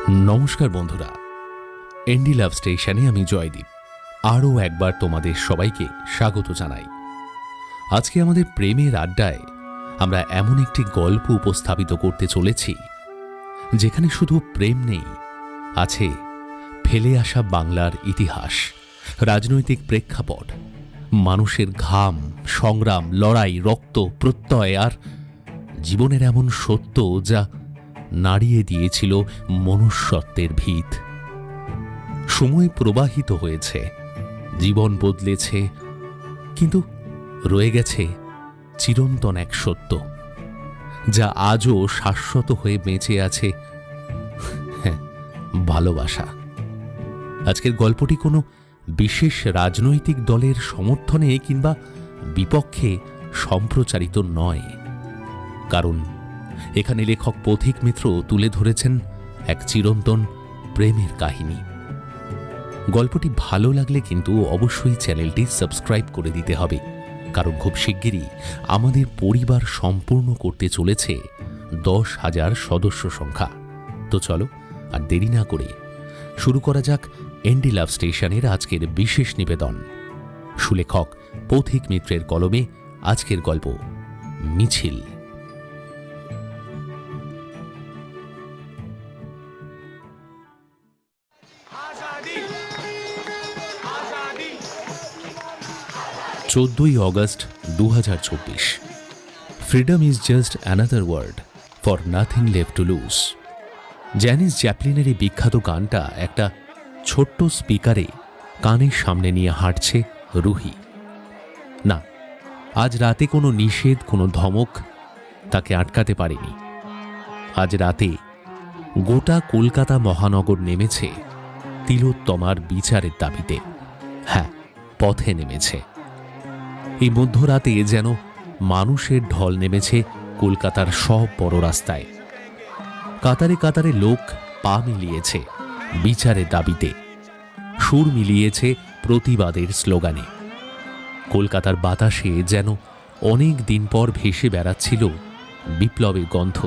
নমস্কার বন্ধুরা, এনডি লাভ স্টেশনে আমি জয়দীপ আরও একবার তোমাদের সবাইকে স্বাগত জানাই। আজকে আমাদের প্রেমের আড্ডায় আমরা এমন একটি গল্প উপস্থাপিত করতে চলেছি যেখানে শুধু প্রেম নেই, আছে ফেলে আসা বাংলার ইতিহাস, রাজনৈতিক প্রেক্ষাপট, মানুষের ঘাম, সংগ্রাম, লড়াই, রক্ত, প্রত্যয় আর জীবনের এমন সত্য যা নাড়িয়ে দিয়েছিল মনুষ্যত্বের ভিত। সময় প্রবাহিত হয়েছে, জীবন বদলেছে, কিন্তু রয়ে গেছে চিরন্তন এক সত্য যা আজও শাশ্বত হয়ে বেঁচে আছে, হ্যাঁ, ভালোবাসা। আজকের গল্পটি কোনো বিশেষ রাজনৈতিক দলের সমর্থনে কিংবা বিপক্ষে সম্প্রচারিত নয়, কারণ এখানে লেখক পথিক মিত্র তুলে ধরেছেন এক চিরন্তন প্রেমের কাহিনী। গল্পটি ভালো লাগলে কিন্তু অবশ্যই চ্যানেলটি সাবস্ক্রাইব করে দিতে হবে, কারণ খুব শিগগিরই আমাদের পরিবার সম্পূর্ণ করতে চলেছে 10,000 সদস্য সংখ্যা। তো চলো আর দেরি না করে শুরু করা যাক এনডি লাভ স্টেশনের আজকের বিশেষ নিবেদন। সুলেখক পথিক মিত্রের কলমে আজকের গল্প মিছিল। August 2024। Freedom is just another word for nothing left to lose। Janis জ্যাপলিনের এই বিখ্যাত গানটা একটা ছোট্ট স্পিকারে কানের সামনে নিয়ে হাঁটছে রুহি। না, আজ রাতে কোনো নিষেধ, কোনো ধমক তাকে আটকাতে পারেনি। আজ রাতে গোটা কলকাতা মহানগর নেমেছে তিলোত্তমার বিচারের দাবিতে। হ্যাঁ, পথে নেমেছে। এই মধ্যরাতে যেন মানুষের ঢল নেমেছে কলকাতার সব বড় রাস্তায়। কাতারে কাতারে লোক পা মিলিয়েছে বিচারের দাবিতে, সুর মিলিয়েছে প্রতিবাদের স্লোগানে। কলকাতার বাতাসে যেন অনেক দিন পর ভেসে বেড়াচ্ছিল বিপ্লবের গন্ধ।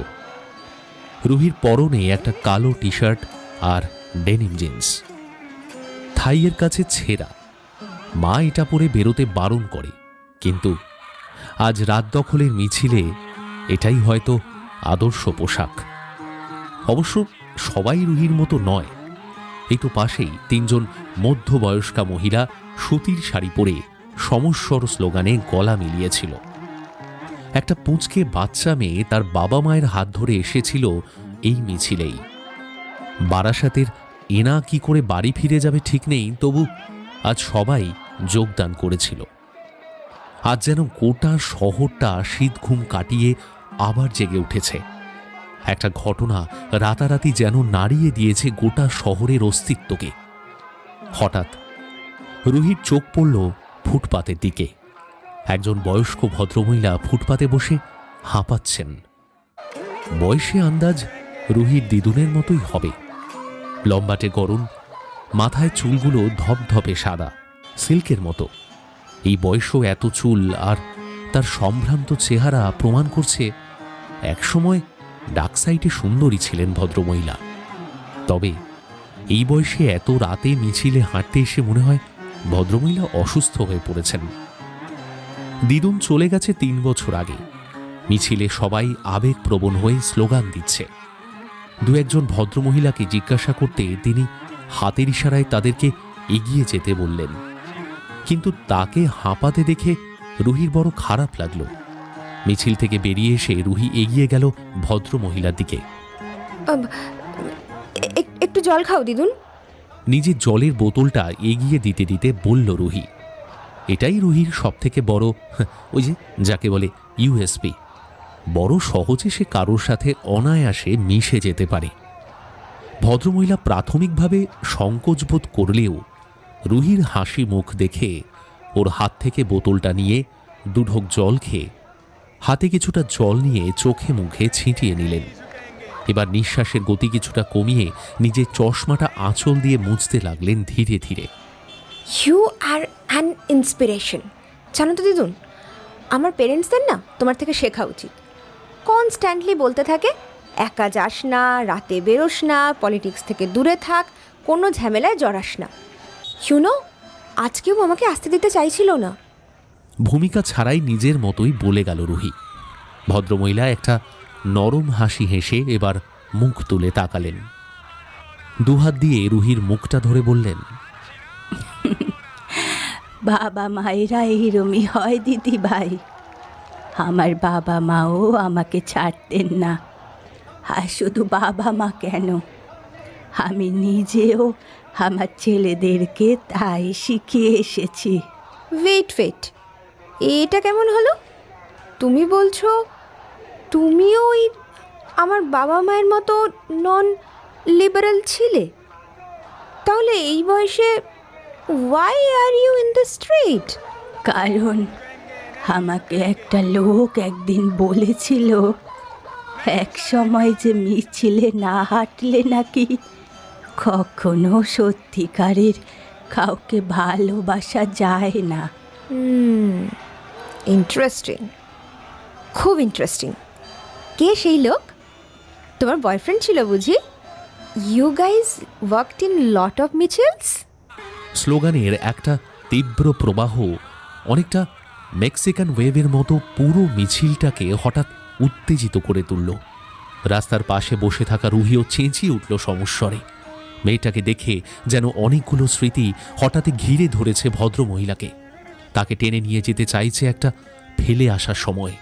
রুহির পরনে একটা কালো টি শার্ট আর ডেনিম জিন্স, থাইয়ের কাছে ছেঁড়া। মা এটা পরে বেরোতে বারণ করে, কিন্তু আজ রাত দখলের মিছিলে এটাই হয়তো আদর্শ পোশাক। অবশ্য সবাই রুহির মতো নয়। একটু পাশেই 3জন মধ্যবয়স্কা মহিলা সুতির শাড়ি পরে সমস্বর স্লোগানে গলা মিলিয়েছিল। একটা পুঁচকে বাচ্চা মেয়ে তার বাবা মায়ের হাত ধরে এসেছিল এই মিছিলেই। বারাসাতের এনা কি করে বাড়ি ফিরে যাবে ঠিক নেই, তবু আজ সবাই যোগদান করেছিল। আজ যেন গোটা শহরটা শীত ঘুম কাটিয়ে আবার জেগে উঠেছে। একটা ঘটনা রাতারাতি যেন নাড়িয়ে দিয়েছে গোটা শহরের অস্তিত্বকে। হঠাৎ রুহির চোখ পড়ল ফুটপাতের দিকে। একজন বয়স্ক ভদ্রমহিলা ফুটপাতে বসে হাঁপাচ্ছেন। বয়সে আন্দাজ রুহির দিদুনের মতোই হবে। লম্বাটে গরম, মাথায় চুলগুলো ধপধপে সাদা, সিল্কের মতো। এই বয়সও এত চুল আর তার সম্ভ্রান্ত চেহারা প্রমাণ করছে একসময় ডাক সাইডে সুন্দরী ছিলেন ভদ্রমহিলা। তবে এই বয়সে এত রাতে মিছিলে হাঁটতে এসে মনে হয় ভদ্রমহিলা অসুস্থ হয়ে পড়েছেন। দিদুন চলে গেছে 3 বছর আগে। মিছিলে সবাই আবেগপ্রবণ হয়ে স্লোগান দিচ্ছে। 2-1জন ভদ্রমহিলাকে জিজ্ঞাসা করতে তিনি হাতের ইশারায় তাদেরকে এগিয়ে যেতে বললেন, কিন্তু তাকে হাঁপাতে দেখে রুহির বড় খারাপ লাগল। মিছিল থেকে বেরিয়ে এসে রুহি এগিয়ে গেল ভদ্রমহিলার দিকে। একটু জল খাও দিদুন। নিজের জলের বোতলটা এগিয়ে দিতে দিতে বলল রুহি। এটাই রুহির সবথেকে বড়, ওই যে যাকে বলে ইউএসপি। বড় সহজে সে কারোর সাথে অনায়াসে মিশে যেতে পারে। ভদ্রমহিলা প্রাথমিকভাবে সংকোচবোধ করলেও রুহির হাসি মুখ দেখে ওর হাত থেকে বোতলটা নিয়ে 2 ঢোক জল খেয়ে হাতে কিছুটা জল নিয়ে চোখে মুখে ছিটিয়ে নিলেন। এবার নিঃশ্বাসের গতি কিছুটা কমিয়ে নিজের চশমাটা আঁচল দিয়ে মুছতে লাগলেন ধীরে ধীরে। You are an inspiration. জানো তো দিদুন, আমার পেরেন্টসদের না তোমার থেকে শেখা উচিত। কনস্ট্যান্টলি বলতে থাকে একা যাস না, রাতে বেরোস না, পলিটিক্স থেকে দূরে থাক, কোনো ঝামেলায় জড়াস না। শুনো, আজকেও আমাকে আসতে দিতে চাইছিল না। ভূমিকা ছাড়াই নিজের মতোই বলে গেল রুহি। ভদ্রমহিলা একটা নরম হাসি হেসে এবার মুখ তুলে তাকালেন। দুহাত দিয়ে রুহির মুখটা ধরে বললেন, বাবা মায়েরা এইরমই হয় দিদি ভাই। আমার বাবা মাও আমাকে ছাড়তেন না। আর শুধু বাবা মা কেন, আমি নিজেও আমার ছেলেদেরকে তাই শিখিয়ে এসেছি। ওয়েট, এটা কেমন হলো? তুমি বলছো তুমিও ওই আমার বাবা মায়ের মতো নন লিবারেল ছিলে? তাহলে এই বয়সে why are you in the street? কারণ আমাকে একটা লোক একদিন বলেছিল, এক সময় যে মিছিলে না হাঁটলে নাকি কখনো সত্যিকারের কাউকে ভালোবাসা যায় না। ইন্টারেস্টিং, খুব ইন্টারেস্টিং। কে সেই লোক? তোমার বয়ফ্রেন্ড ছিল বুঝি? You guys worked in lot of Mitchell's. স্লোগানের একটা তীব্র প্রবাহ অনেকটা মেক্সিকান ওয়েভের মতো পুরো মিছিলটাকে হঠাৎ উত্তেজিত করে তুলল। রাস্তার পাশে বসে থাকা রুহিও চেঁচিয়ে উঠল সমস্বরে। মেয়েটাকে দেখে যেন অনেকগুলো স্মৃতি হঠাৎই ঘিরে ধরেছে ভদ্রমহিলাকে। তাকে টেনে নিয়ে যেতে চাইছে একটা ফেলে আসার সময়,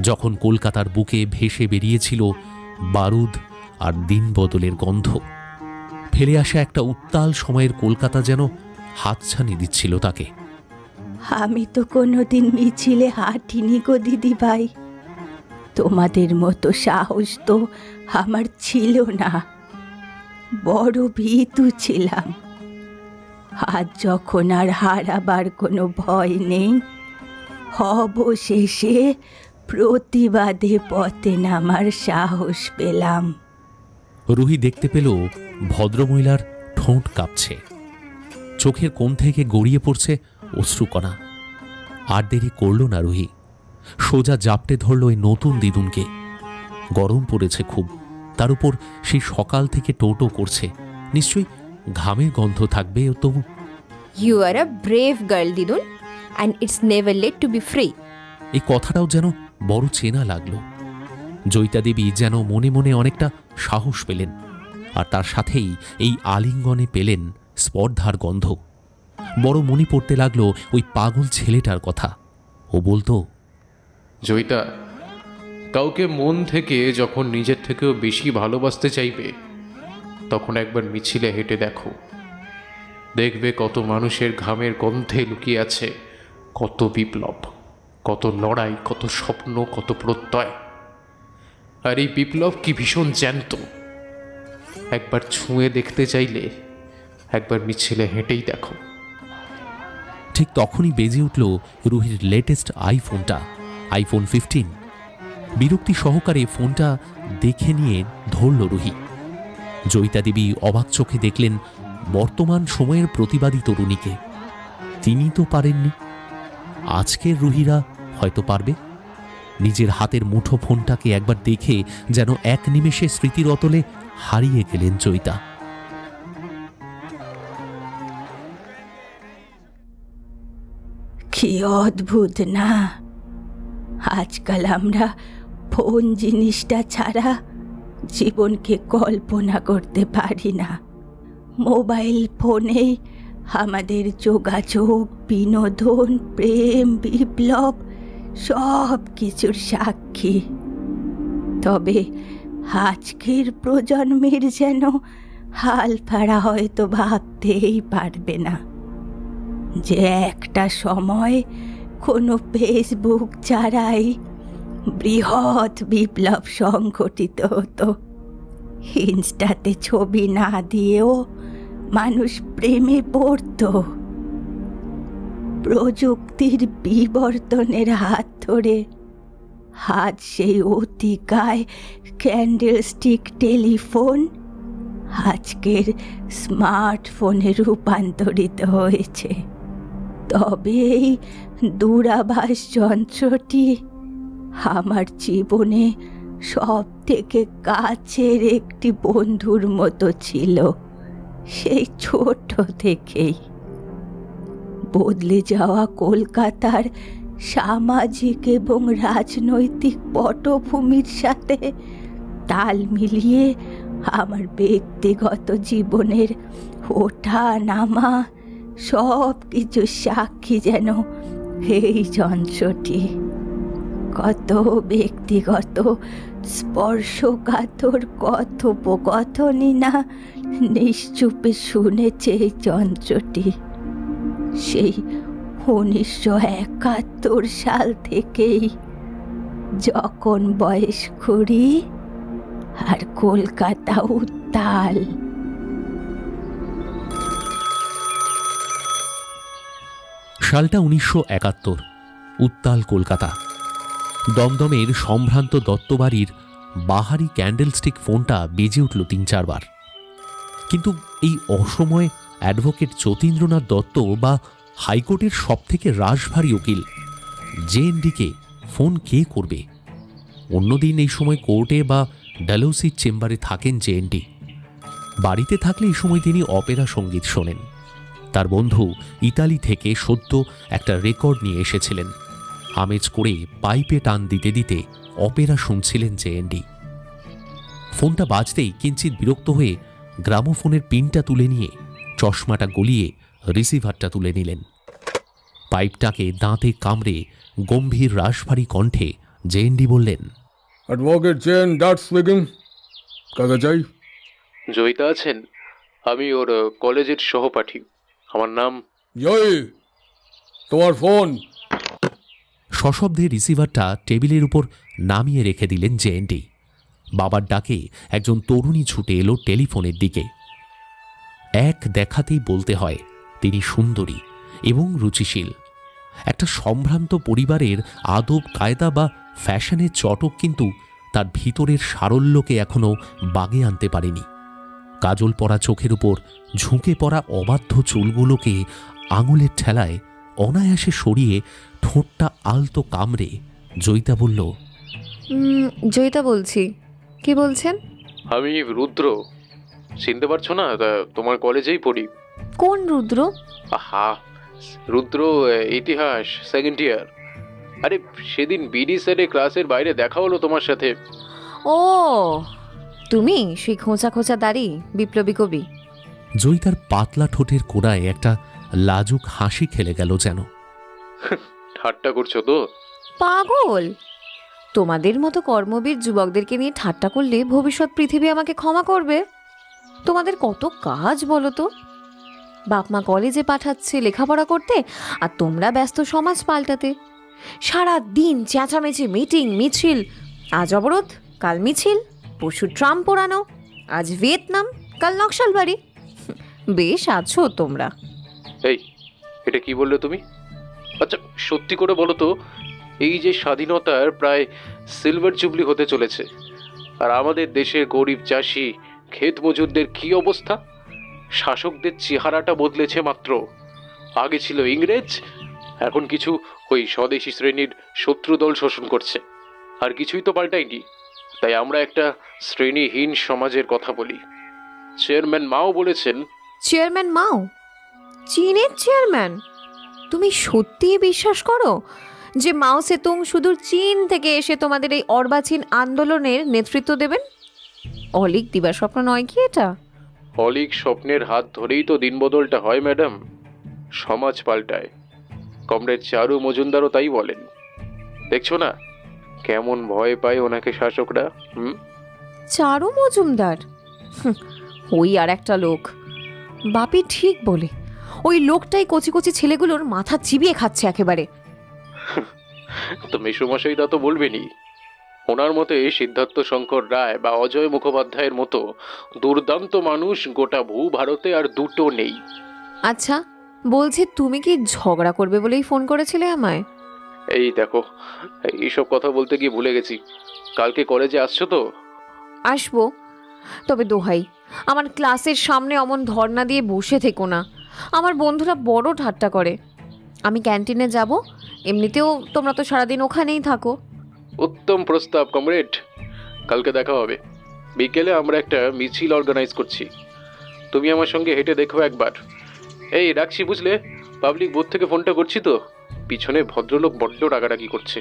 যখন কলকাতার বুকে ভেসে বেরিয়েছিল বারুদ আর দিন বদলের গন্ধ। ফেলে আসা একটা উত্তাল সময়ের কলকাতা যেন হাতছানি দিচ্ছিল তাকে। আমি তো কোনোদিন মিছিলে হাঁটিনি গো দিদি ভাই। তোমাদের মতো সাহস তো আমার ছিল না, বড় ভীতু ছিলাম। আজ যখন আর হারাবার কোনো ভয় নেই, অবশেষে প্রতিবাদে পথে নামার সাহস পেলাম। রুহি দেখতে পেল ভদ্রমহিলার ঠোঁট কাঁপছে, চোখের কোণ থেকে গড়িয়ে পড়ছে অশ্রুকণা। আর দেরি করল না রুহি, সোজা জাপটে ধরল ওই নতুন দিদুনকে। গরম পড়েছে খুব, তার উপর সেই সকাল থেকে টোটো করছে, নিশ্চয়ই ঘামের গন্ধ থাকবে। তবু you are a brave girl দিদুন, and it's never late to be free. এই কথাটাও যেন বড় চেনা লাগলো। জয়িতা দেবী যেন মনে মনে অনেকটা সাহস পেলেন, আর তার সাথেই এই আলিঙ্গনে পেলেন স্পর্ধার গন্ধ। বড় মনে পড়তে লাগলো ওই পাগল ছেলেটার কথা। ও বলতো, জয়িতা, কাউকে মন থেকে যখন নিজের থেকেও বেশি ভালোবাসতে চাইবে, তখন একবার মিছিলে হেঁটে দেখো। দেখবে কত মানুষের ঘামের গন্ধে লুকিয়ে আছে কত বিপ্লব, কত লড়াই, কত স্বপ্ন, কত প্রত্যয়। আর এই বিপ্লব কি ভীষণ জ্যান্ত। একবার ছুঁয়ে দেখতে চাইলে একবার মিছিলে হেঁটেই দেখো। ঠিক তখনই বেজে উঠল রুহির লেটেস্ট আইফোনটা, আইফোন 15। বিরক্তি সহকারে ফোনটা দেখে নিয়ে ধরল রুহি। জয়িতা দেবী অবাক চোখে দেখলেন বর্তমান সময়ের প্রতিবাদী তরুণীকে। তিনি তো পারেননি, আজকের রুহিরা হয়তো পারবে। নিজের হাতের মুঠো ফোনটাকে একবার দেখে যেন এক নিমেষে স্মৃতির অতলে হারিয়ে গেলেন জয়িতা। কি অদ্ভুত না, আজকাল আমরা ফোন জিনিসটা ছাড়া জীবনকে কল্পনা করতে পারি না। মোবাইল ফোনেই আমাদের যোগাযোগ, বিনোদন, প্রেম, বিপ্লব সব কিছুর সাক্ষী। তবে আজকের প্রজন্মের যেন হাল ফাড়া হয়তো ভাবতেই পারবে না যে একটা সময় কোনো ফেসবুক ছাড়াই বৃহৎ বিপ্লব সংঘটিত হতো। ইনস্টাতে ছবি না দিয়েও মানুষ প্রেমে পড়ত। প্রযুক্তির বিবর্তনের হাত ধরে আজ সেই অতিকায় ক্যান্ডেলস্টিক টেলিফোন আজকের স্মার্টফোনে রূপান্তরিত হয়েছে। তবে এই দূরাভাষ যন্ত্রটি আমার জীবনে সব থেকে কাছের একটি বন্ধুর মতো ছিল সেই ছোট থেকেই। বদলে যাওয়া কলকাতার সামাজিক এবং রাজনৈতিক পটভূমির সাথে তাল মিলিয়ে আমার ব্যক্তিগত জীবনের ওঠা নামা সব কিছু সাক্ষী যেন এই যন্ত্রটি। কত ব্যক্তিগত স্পর্শকাতর কথোপকথনই না নিশ্চুপে শুনেছে এই যন্ত্রটি। সেই 1971 সাল থেকেই, যখন বয়স 20 আর কলকাতা উত্তাল। সালটা 1971, উত্তাল কলকাতা। দমদমের সম্ভ্রান্ত দত্তবাড়ির বাহারি ক্যান্ডেলস্টিক ফোনটা বেজে উঠল 3-4 বার। কিন্তু এই অসময়ে অ্যাডভোকেট যতীন্দ্রনাথ দত্ত বা হাইকোর্টের সবথেকে রাশভারী উকিল জেএনডিকে ফোন কে করবে? অন্যদিন এই সময় কোর্টে বা ডালহৌসির চেম্বারে থাকেন জেএনডি। বাড়িতে থাকলে এই সময় তিনি অপেরা সঙ্গীত শোনেন। তার বন্ধু ইতালি থেকে সদ্য একটা রেকর্ড নিয়ে এসেছিলেন। আমেজ করে পাইপে টান দিতে দিতে অপেরা শুনছিলেন জেএনডি। ফোনটা বাজতেই কিঞ্চিত বিরক্ত হয়ে গ্রামোফোনের পিনটা তুলে নিয়ে চশমাটা গলিয়ে রিসিভারটা তুলে নিলেন। পাইপটাকে দাঁতে কামড়ে গম্ভীর রাশভারী কণ্ঠে জেএনডি বললেন, অ্যাডভোকেট জেন ডাট স্পিকিং। কাকে চাই? জয়িতা আছেন? আমি ওর কলেজের সহপাঠী। আমার নাম জয়, তোমার ফোন। সশব্দে রিসিভারটা টেবিলের উপর নামিয়ে রেখে দিলেন জেএনডি। বাবার ডাকে একজন তরুণী ছুটে এলো টেলিফোনের দিকে। এক দেখাতেই বলতে হয় তিনি সুন্দরী এবং রুচিশীল। একটা সম্ভ্রান্ত পরিবারের আদব কায়দা বা ফ্যাশনের চটক কিন্তু তার ভিতরের সারল্যকে এখনও বাগে আনতে পারেনি। কাজল পরা চোখের উপর ঝুঁকে পড়া অবাধ্য চুলগুলোকে আঙুলের ঠেলায় অনায়াসে সরিয়ে ঠোঁটটা আলতো কামড়ে জয়িতা বলল, জয়িতা বলছি। কি বলছেন? আমি রুদ্র। চিনতে পারছো না? তোমার কলেজেই পড়ি। কোন রুদ্র? আহা, রুদ্র, ইতিহাস সেকেন্ড ইয়ার। আরে সেদিন বিডি স্যারে ক্লাসের বাইরে দেখা হলো তোমার সাথে। ও, তুমি সেই খোঁচা খোঁচা দাড়ি বিপ্লবী কবি? জয়িতার পাতলা ঠোঁটের কোণায় একটা লাজুক হাসি খেলে গেল যেন। ঠাট্টা করছো তো? পাগল! তোমাদের মতো কর্মবীর যুবকদেরকে নিয়ে ঠাট্টা করলে ভবিষ্যৎ পৃথিবী আমাকে ক্ষমা করবে? তোমাদের কত কাজ বলো তো। বাপ মা কলেজে পাঠাচ্ছে লেখাপড়া করতে, আর তোমরা ব্যস্ত সমাজ পাল্টাতে। সারা দিন চেঁচামেচি, মিটিং, মিছিল। আজ অবরোধ, কাল মিছিল, পরশু ট্রাম পোড়ানো, আজ ভিয়েতনাম, কাল নকশালবাড়ি। বেশ আছো তোমরা। এই, এটা কি বললে তুমি? আচ্ছা সত্যি করে বলো তো, এই যে স্বাধীনতার প্রায় সিলভার জুবলি হতে চলেছে, আর আমাদের দেশের গরিব চাষি ক্ষেত মজুরদের কি অবস্থা? শাসকদের চেহারাটা বদলেছে মাত্র। আগে ছিল ইংরেজ, এখন কিছু ওই স্বদেশী শ্রেণীর শত্রু দল শোষণ করছে। আর কিছুই তো পাল্টায়নি। তাই আমরা একটা শ্রেণীহীন সমাজের কথা বলি। চেয়ারম্যান মাও বলেছেন। চেয়ারম্যান মাও? চীনের চেয়ারম্যান? তুমি সত্যিই বিশ্বাস করো যে মাও সেতুং সুদূর চীন থেকে এসে তোমাদের এই অর্বাচীন আন্দোলনের নেতৃত্ব দেবেন? অলিক দিবার স্বপ্ন নয় কি এটা? অলিক স্বপ্নের হাত ধরেই তো দিনবদলটা হয় ম্যাডাম, সমাজ পাল্টায়। কমরেড চারু মজুমদারও তাই বলেন। দেখছো না কেমন ভয় পায় ওনাকে শাসকরা? চারু মজুমদার? ওই আর একটা লোক। বাপি ঠিক বলে, ওই লোকটাই কচি কচি ছেলেগুলোর মাথা চিবিয়ে খাচ্ছে একেবারে। তো মেসোমশাই তা তো বলবেনই। ওনার মতে সিদ্ধার্থ শঙ্কর রায় বা অজয় মুখোপাধ্যায়ের মতো দুর্দান্ত মানুষ গোটা ভারতে আর দুটো নেই। আচ্ছা বলছি, তুমি কি ঝগড়া করবে বলেই ফোন করেছিলে আমায়? এই দেখো, এইসব কথা বলতে গিয়ে ভুলে গেছি। কালকে কলেজে আসছো তো? আসবো, তবে দোহাই আমার ক্লাসের সামনে অমন ধর্ণা দিয়ে বসে থেকো না। আমার বন্ধুরা বড় ঠাট্টা করে। আমি ক্যান্টিনে যাব, এমনিতেও তোমরা তো সারাদিন ওখানেই থাকো। উত্তম প্রস্তাব কমরেড। কালকে দেখা হবে। বিকেলে আমরা একটা মিছিল অর্গানাইজ করছি, তুমি আমার সঙ্গে হেঁটে দেখো একবার। এই রাখছি বুঝলে, পাবলিক বুথ থেকে ফোনটা করছি তো, পিছনে ভদ্রলোক বড্ড রাগারাগি করছে।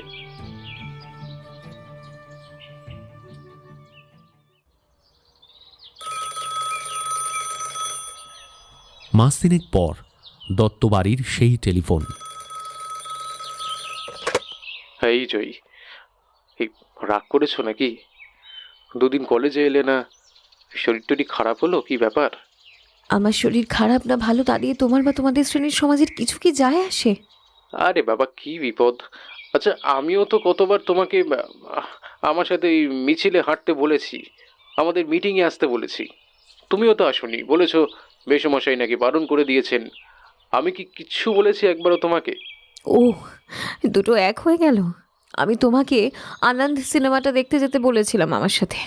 মাস তিনেক পর দত্তবাড়ির সেই টেলিফোন। হ্যাঁ এই জয়ী, এই রাগ করেছো নাকি? দুদিন কলেজে এলে না, শরীর টরীর খারাপ হলো, কি ব্যাপার? আমার শরীর খারাপ না ভালো তা দিয়ে তোমার বা তোমাদের শ্রেণীর সমাজের কিছু কি যায় আসে? আরে বাবা কি বিপদ! আচ্ছা আমিও তো কতবার তোমাকে আমার সাথে এই মিছিলে হাঁটতে বলেছি, আমাদের মিটিংয়ে আসতে বলেছি, তুমিও তো আসোনি, বলেছো মেসোমশাই নাকি বারণ করে দিয়েছেন। আমি কি কিচ্ছু বলেছি একবারও তোমাকে? ও, দুটো এক হয়ে গেল। আমি তোমাকে আনন্দ সিনেমাটা দেখতে যেতে বলেছিলাম আমার সাথে।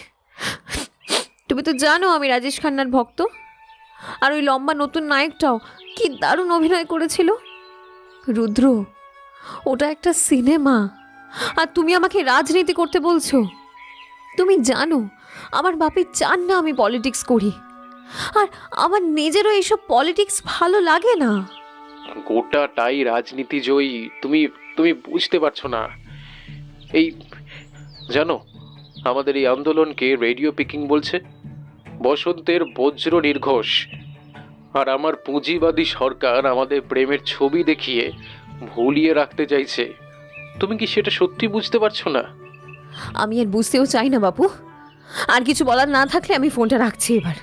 তুমি তো জানো আমি রাজেশ খান্নার ভক্ত। আর ওই লম্বা নতুন নায়কটাও কি দারুণ অভিনয় করেছিল। রুদ্র, ওটা একটা সিনেমা, আর তুমি আমাকে রাজনীতি করতে বলছো? তুমি জানো আমার বাপি চান না আমি পলিটিক্স করি, আর আমার নিজেরও এইসব পলিটিক্স ভালো লাগে না। গোটাটাই রাজনীতি জয়ী, তুমি তুমি বুঝতে পারছো না। এই জানো, আমাদের এই আন্দোলনকে রেডিও পিকিং বলছে, বসন্তের বজ্র নির্ঘোষ। আর আমার পুঁজিবাদী সরকার আমাদের প্রেমের ছবি দেখিয়ে ভুলিয়ে রাখতে চাইছে। তুমি কি সেটা সত্যি বুঝতে পারছো না? আমি আর বুঝতেও চাই না বাপু। আর কিছু বলার না থাকলে আমি ফোনটা রাখছি এবার।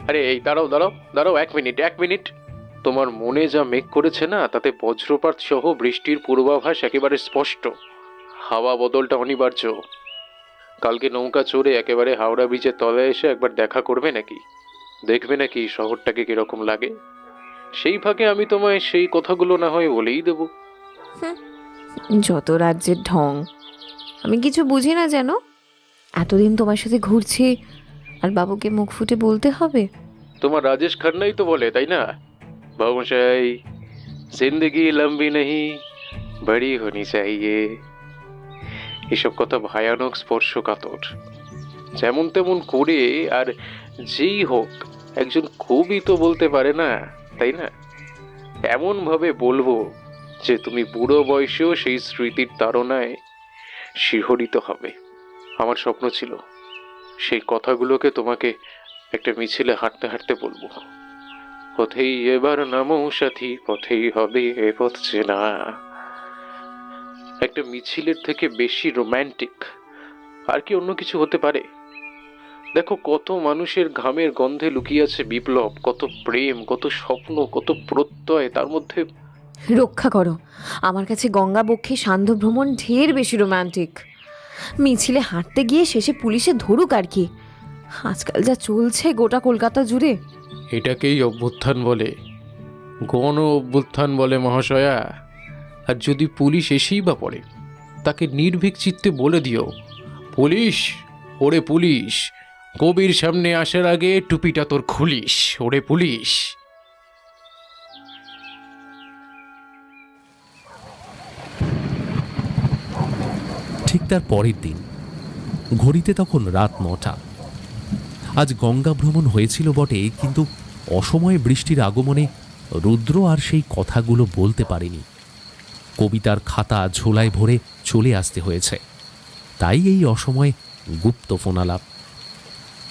আরে এই দাঁড়াও দাঁড়াও দাঁড়াও, এক মিনিট। তোমার মনে যা মেঘ করেছে না, তাতে বজ্রপাত সহ বৃষ্টির পূর্বাভাস একেবারে স্পষ্ট। হাওয়া বদলটা অনিবার্য। কালকে নৌকা চড়ে একেবারে হাওড়া ব্রিজের তলায় এসে একবার দেখা করবে নাকি? দেখবে নাকি শহরটাকে কিরকম লাগে। সেই ফাঁকে আমি তোমায় সেই কথাগুলো না হয় বলেই দেবো। যত রাজ্যের ঢং, আমি কিছু বুঝি না যেন। এতদিন তোমার সাথে ঘুরছি, আর বাবুকে মুখ ফুটে বলতে হবে? তোমার রাজেশ খান্নাই তো বলে, তাই না? বাবুমশাই, জিন্দগি লম্বি নেই, বড়ি হনি চাইয়ে। এসব কথা ভয়ানক স্পর্শকাতর। যেমন তেমন করে আর যেই হোক একজন কবি তো বলতে পারে না, তাই না? এমন ভাবে বলবো যে তুমি বুড়ো বয়সেও সেই স্মৃতির তাড়নায় শিহরিত হবে। আমার স্বপ্ন ছিল সেই কথাগুলোকে তোমাকে একটা মিছিলে হাঁটতে হাঁটতে বলবো, পথেই এবার নামো সাথী, পথেই হবে এ পথ চেনা। একটা মিছিলের থেকে বেশি রোম্যান্টিক আর কি অন্য কিছু হতে পারে? দেখো কত মানুষের ঘামের গন্ধে লুকিয়ে আছে বিপ্লব, কত প্রেম, কত স্বপ্ন, কত প্রত্যয় তার মধ্যে। রক্ষা করো, আমার কাছে গঙ্গা বক্ষে সান্ধ্য ভ্রমণ ঢের বেশি রোম্যান্টিক। মিছিলে হাঁটতে গিয়ে শেষে পুলিশে ধরুক আর কি। আজকাল যা চলছে গোটা কলকাতা জুড়ে। এটাকেই অভ্যুত্থান বলে, গণ অভ্যুত্থান বলে মহাশয়া। আর যদি পুলিশ এসেই বা পড়ে, তাকে নির্ভীক চিত্তে বলে দিও, পুলিশ, ওরে পুলিশ, কবির সামনে আসার আগে টুপিটা তোর খুলিস, ওরে পুলিশ। ঠিক তার পরের দিন, ঘড়িতে তখন রাত 9টা। আজ গঙ্গা ভ্রমণ হয়েছিল বটে, কিন্তু অসময়ে বৃষ্টির আগমনে রুদ্র আর সেই কথাগুলো বলতে পারেনি। কবিতার খাতা ঝোলায় ভরে চলে আসতে হয়েছে, তাই এই অসময়ে গুপ্ত ফোনালাপ।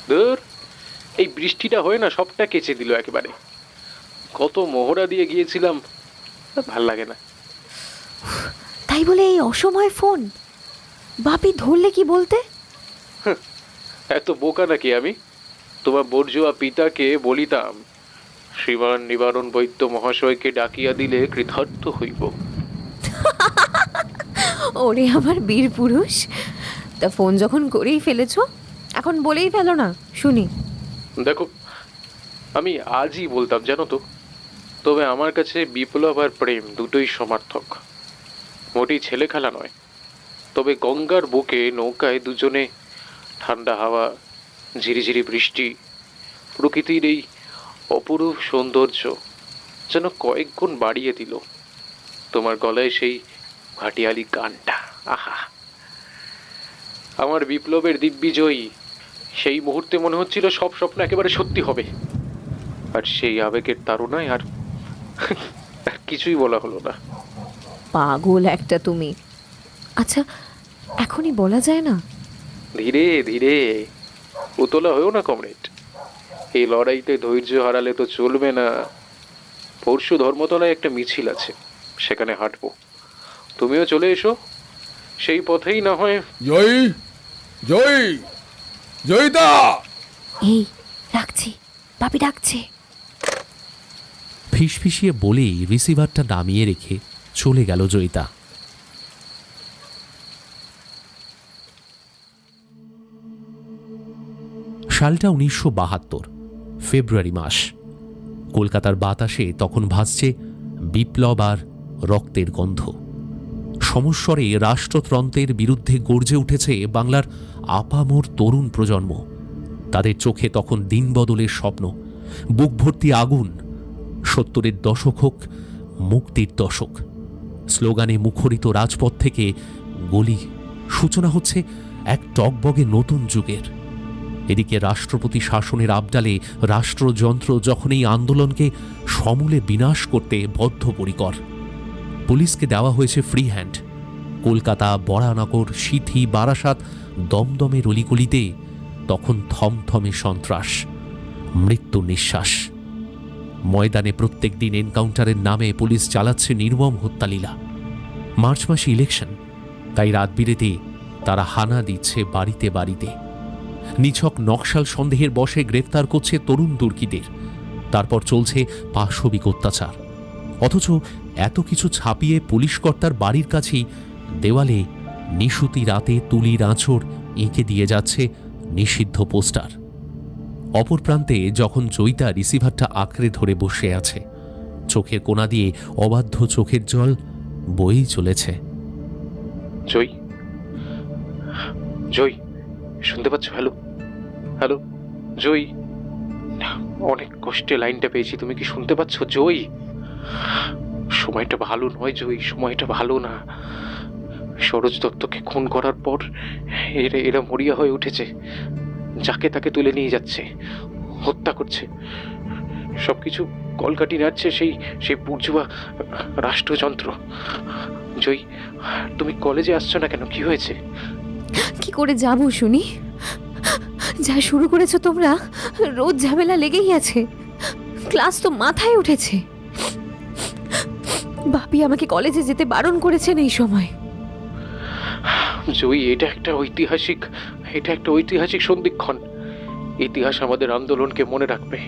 ধুর, এই বৃষ্টিটা হয়ে না সবটা কেচে দিল একেবারে। কত মোহরা দিয়ে গিয়েছিলাম, ভাল লাগে না। তাই বলে এই অসময়ে ফোন? বাপি ধরলে কি বলতে? এত বোকা নাকি আমি? তোমার বর্জুয়া পিতাকে বলিতাম, শ্রীমান নিবারণ বৈদ্য মহাশয়কে ডাকিয়া দিলে কৃতার্থ হইব। ওরে আমার বীর পুরুষ, তা ফোন যখন করেই ফেলেছো, এখন বলেই ফেলো না শুনি। দেখো, আমি আজই বলতাম জানো তো, তবে আমার কাছে বিপ্লব আর প্রেম দুটোই সমার্থক। মোটেই ছেলে খেলা নয়। তবে গঙ্গার বুকে নৌকায় দুজনে, ঠান্ডা হাওয়া, ঝিরিঝিরি বৃষ্টি, প্রকৃতির এই অপরূপ সৌন্দর্য যেন কয়েক গুণ বাড়িয়ে দিল। তোমার গলায় সেই ভাটিয়ালি গানটা, আহা! আমার বিপ্লবের দিব্যি জয়ী, সেই মুহূর্তে মনে হচ্ছিল সব স্বপ্ন একেবারে সত্যি হবে। আর সেই আবেগের তাড়নায় আর আর কিছুই বলা হলো না। পাগল একটা তুমি। আচ্ছা, এখনই বলা যায় না? ধীরে ধীরে, উতলা হয়েও না কমরেড। এই লড়াইতে ধৈর্য হারালে তো চলবে না। পরশু ধর্মতলায় একটা মিছিল আছে, সেখানে হাঁটবো। তুমিও চলে এসো, সেই পথেই না হয়। জয়ী, জয়ী, জয়িতা! এই রাখছি, বাপি ডাকছে। ফিসফিসিয়ে বলেই রিসিভারটা নামিয়ে রেখে চলে গেল জয়িতা। সালটা 1972, ফেব্রুয়ারি মাস। কলকাতার বাতাসে তখন ভাসছে বিপ্লব আর রক্তের গন্ধ। সমস্বরে রাষ্ট্রতন্ত্রের বিরুদ্ধে গর্জে উঠেছে বাংলার আপামর তরুণ প্রজন্ম। তাদের চোখে তখন দিনবদলের স্বপ্ন, বুক ভর্তি আগুন। 70-এর দশক হোক মুক্তির দশক। স্লোগানে মুখরিত রাজপথ থেকে গলি সূচনা হচ্ছে এক টগবগে নতুন যুগের। এদিকে রাষ্ট্রপতি শাসনের আবডালে রাষ্ট্রযন্ত্র যখন এই আন্দোলনকে সমূলে বিনাশ করতে বদ্ধপরিকর। পুলিশকে দেওয়া হয়েছে ফ্রি হ্যান্ড। কলকাতা, বরানগর, সিথি, বারাসাত, দমদমের অলিগলিতে তখন থমথমে সন্ত্রাস, মৃত্যু নিঃশ্বাস। ময়দানে প্রত্যেক দিন এনকাউন্টারের নামে পুলিশ চালাচ্ছে নির্মম হত্যালীলা। মার্চ মাসে ইলেকশন, তাই রাত বিরেতে তারা হানা দিচ্ছে বাড়িতে বাড়িতে। নিছক নকশাল সন্দেহের বশে গ্রেফতার করছে তরুণ দুর্গীদের। তারপর চলছে পাশবিক অত্যাচার। অথচ এত কিছু ছাপিয়ে পুলিশকর্তার বাড়ির কাছেই দেওয়ালে নিশুতি রাতে তুলির আঁচড় এঁকে দিয়ে যাচ্ছে নিষিদ্ধ পোস্টার। অপর প্রান্তে যখন জয়িতা রিসিভারটা আঁকড়ে ধরে বসে আছে, চোখের কোণা দিয়ে অবাধ্য চোখের জল বয়েই চলেছে। জয়, জয়, শুনতে পাচ্ছ? হ্যালো, হ্যালো জয়। অনেক কষ্টে লাইনটা পেয়েছি, তুমি কি শুনতে পাচ্ছ জয়? সময়টা ভালো নয় জয়, সময়টা ভালো না। সরোজ দত্তকে খুন করার পর এরা মরিয়া হয়ে উঠেছে। যাকে তাকে তুলে নিয়ে যাচ্ছে, হত্যা করছে, সবকিছু কলকাটি নাড়ছে সেই সেই বুর্জুয়া রাষ্ট্রযন্ত্র। জয়, তুমি কলেজে আসছো না কেন? কি হয়েছে? কি করে যাবো শুনি? যা শুরু করেছো তোমরা, রোজ ঝামেলা লেগেই আছে। ক্লাস তো মাথায় উঠেছে। বাপি আমাকে কলেজে যেতে বারণ করেছেন এই সময়। জয়ী, এটা একটা ঐতিহাসিক সন্ধিক্ষণ। ইতিহাস আমাদের আন্দোলনকে মনে রাখবে।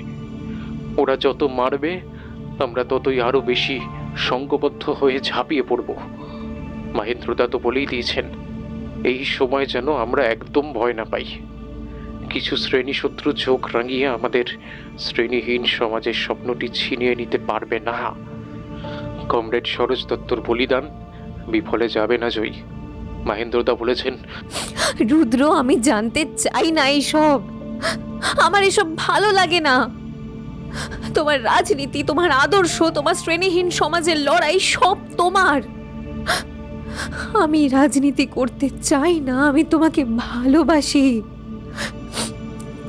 ওরা যত মারবে, আমরা ততই আরো বেশি সংঘবদ্ধ হয়ে ঝাঁপিয়ে পড়ব। মহেন্দ্রদা তো বলেই দিয়েছেন, এই সময় যেন আমরা একদম ভয় না পাই। কিছু শ্রেণী শত্রু চোখ রাঙিয়ে আমাদের শ্রেণীহীন সমাজের স্বপ্নটি ছিনিয়ে নিতে পারবে না। কমরেড সরোজ দত্তর বলিদান বিফলে যাবে না জয়ী। মহেন্দ্রদা বলেছেন। রুদ্র, আমি জানতে চাই না এইসব। আমার এসব ভালো লাগে না। তোমার রাজনীতি, তোমার আদর্শ, তোমার শ্রেণীহীন সমাজের লড়াই সব তোমার। আমি রাজনীতি করতে চাই না। আমি তোমাকে ভালোবাসি।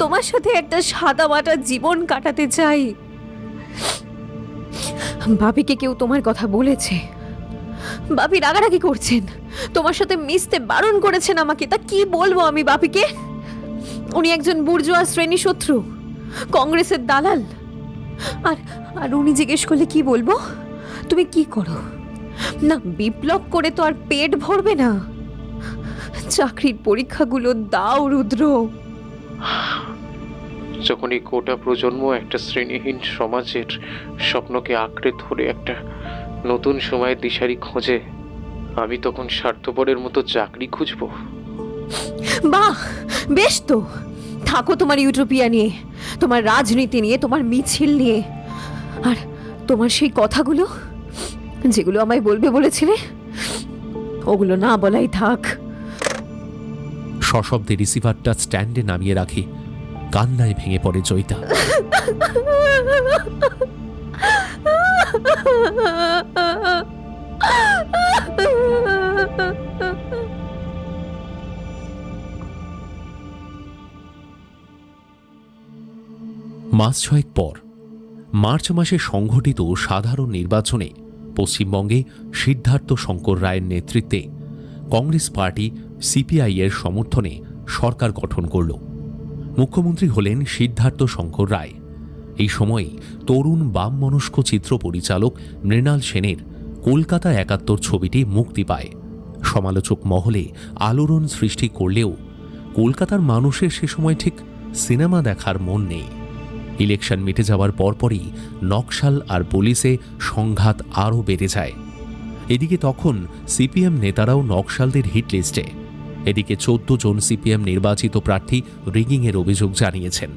তোমার সাথে একটা সাদামাটা জীবন কাটাতে চাই। বাপিকে কেউ তোমার কথা বলেছে? বাপি রাগারাগি করছেন, তোমার সাথে মিশতে বারণ করেছেন আমাকে। তা কি বলবো আমি বাপিকে? উনি একজন বুর্জোয়া শ্রেণী শত্রু, কংগ্রেসের দালাল। আর উনি জিজ্ঞেস করলে কি বলবো? তুমি কি করো না? বিপ্লব করে তো আর পেট ভরবে না। চাকরির পরীক্ষাগুলো দাও রুদ্র। যখন এই গোটা প্রজন্ম একটা শ্রেণীহীন সমাজের স্বপ্নকে আঁকড়ে ধরে একটা নতুন সময়ের দিশারি খোঁজে, আমি তখন স্বার্থপরের মতো চাকরি খুঁজবো? বাহ, বেশ তো। থাকো তোমার ইউটোপিয়া নিয়ে, তোমার রাজনীতি নিয়ে, তোমার মিছিল নিয়ে। আর তোমার সেই কথাগুলো যেগুলো আমায় বলবে বলেছিলে, ওগুলো না বলাই থাক। সশব্দে রিসিভারটা স্ট্যান্ডে নামিয়ে রাখি। কান্নায় ভেঙে পড়ে জয়িতা। মাস 6 পর মার্চ মাসে সংঘটিত সাধারণ নির্বাচনে পশ্চিমবঙ্গে সিদ্ধার্থ শঙ্কর রায়ের নেতৃত্বে কংগ্রেস পার্টি সিপিআই এর সমর্থনে সরকার গঠন করল। মুখ্যমন্ত্রী হলেন সিদ্ধার্থ শঙ্কর রায়। এই সময়ে তরুণ বামমনস্ক চিত্র পরিচালক মৃণাল সেনের কলকাতা ৭১ ছবিটি মুক্তি পায়। সমালোচক মহলে আলোড়ন সৃষ্টি করলেও কলকাতার মানুষের সে সময় ঠিক সিনেমা দেখার মন নেই। ইলেকশন মিটে যাওয়ার পরপরই নকশাল আর পুলিশে সংঘাত আরও বেড়ে যায়। এদিকে তখন সিপিএম নেতারাও নকশালদের হিট লিস্টে। এদিকে 14 জন সিপিএম নির্বাচিত প্রার্থী রিগিংয়ের অভিযোগ জানিয়েছেন।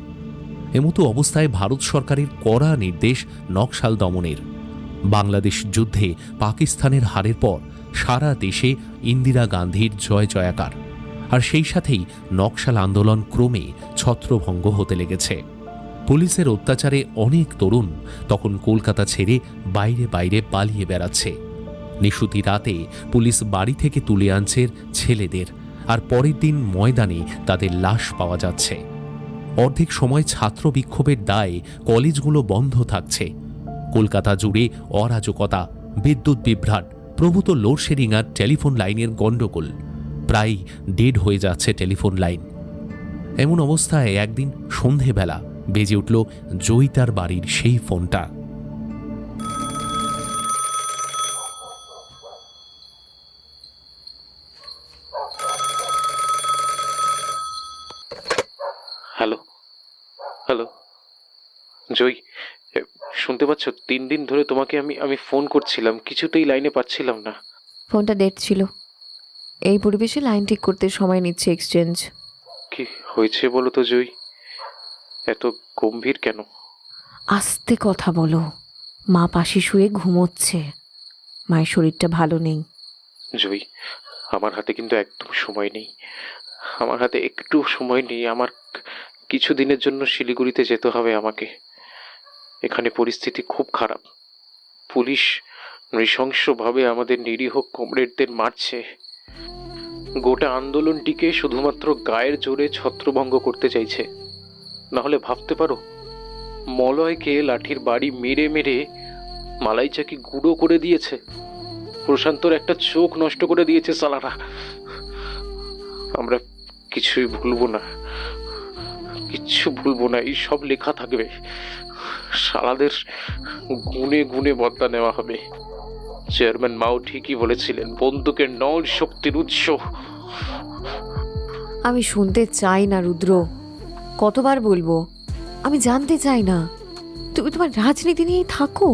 এমতো অবস্থায় ভারত সরকারের কড়া নির্দেশ নকশাল দমনের। বাংলাদেশ যুদ্ধে পাকিস্তানের হারের পর সারা দেশে ইন্দিরা গান্ধীর জয় জয়াকার, আর সেই সাথেই নকশাল আন্দোলন ক্রমে ছত্রভঙ্গ হতে লেগেছে। পুলিশের অত্যাচারে অনেক তরুণ তখন কলকাতা ছেড়ে বাইরে বাইরে পালিয়ে বেড়াচ্ছে। নিশুতি রাতে পুলিশ বাড়ি থেকে তুলে আনছে ছেলেদের, আর পরের দিন ময়দানে তাদের লাশ পাওয়া যাচ্ছে। অর্ধেক সময় ছাত্র বিক্ষোভের দায়ে কলেজগুলো বন্ধ থাকছে। কলকাতা জুড়ে অরাজকতা, বিদ্যুৎ বিভ্রাট, প্রভূত লোডশেডিং আর টেলিফোন লাইনের গণ্ডগোল। প্রায় ডেড হয়ে যাচ্ছে টেলিফোন লাইন। এমন অবস্থায় একদিন সন্ধেবেলা বেজে উঠল জয়িতার বাড়ির সেই ফোনটা। হ্যালো হ্যালো জয়, শুনতে পাচ্ছ? 3 দিন ধরে তোমাকে আমি ফোন করছিলাম, কিছুতেই লাইনে পাচ্ছিলাম না। ফোনটা ডেড ছিল। এই পরিবেশে লাইন ঠিক করতে সময় নিচ্ছে এক্সচেঞ্জ। কি হয়েছে বলো তো জয়? এত গম্ভীর কেন? আস্তে কথা বলো। মা পাশে শুয়ে ঘুমোচ্ছে। মায়ের শরীরটা ভালো নেই। জয়, আমার হাতে কিন্তু একদম সময় নেই। আমার হাতে একটু সময় নেই। আমার কিছু দিনের জন্য শিলিগুড়িতে যেতে হবে আমাকে। এখানে পরিস্থিতি খুব খারাপ। পুলিশ নৃশংসভাবে আমাদের নিরীহ কমরেডদের মারছে। গোটা আন্দোলনটিকে শুধুমাত্র গায়ের জোরে ছত্রভঙ্গ করতে চাইছে। নাহলে ভাবতে পারো, মলয়কে লাঠির বাড়ি মেরে মেরে মালাইচাকি গুঁড়ো করে দিয়েছে। প্রশান্তর একটা চোখ নষ্ট করে দিয়েছে সালারা। আমরা কিছুই ভুলবো না, কিচ্ছু ভুলবো না। এই সব লেখা থাকবে। সালাদের গুনে গুনে বদলা নেওয়া হবে। চেয়ারম্যান মাও ঠিকই বলেছিলেন, বন্দুকের নল শক্তির উৎস। আমি শুনতে চাই না রুদ্র। কতবার বলবো? আমি জানতে চাই না। তুমি তোমার রাজনীতি নিয়েই থাকো।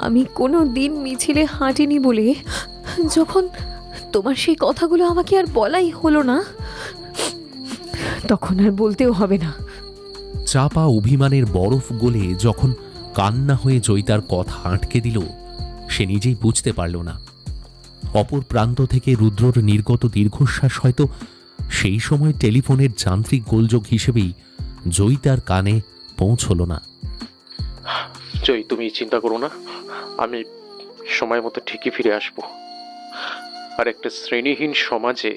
আমি কোনো দিন মিছিলে হাঁটিনি বলে যখন তোমার সেই কথাগুলো আমাকে আর বলাই হলো না, তখন আর বলতেও হবে না। চাপা অভিমানের বরফ গলে যখন কান্না হয়ে জয়িতার কথা আটকে দিল, সে নিজেই বুঝতে পারল না। অপর প্রান্ত থেকে রুদ্রর নির্গত দীর্ঘশ্বাস হয়তো সেই সময় টেলিফোনের যান্ত্রিক গোলযোগ হিসেবেই জয়িতার কানে পৌঁছল না। জয়, তুমি চিন্তা করো না, আমি সময় মতো ঠিকই ফিরে আসব। আর একটা শ্রেণীহীন সমাজে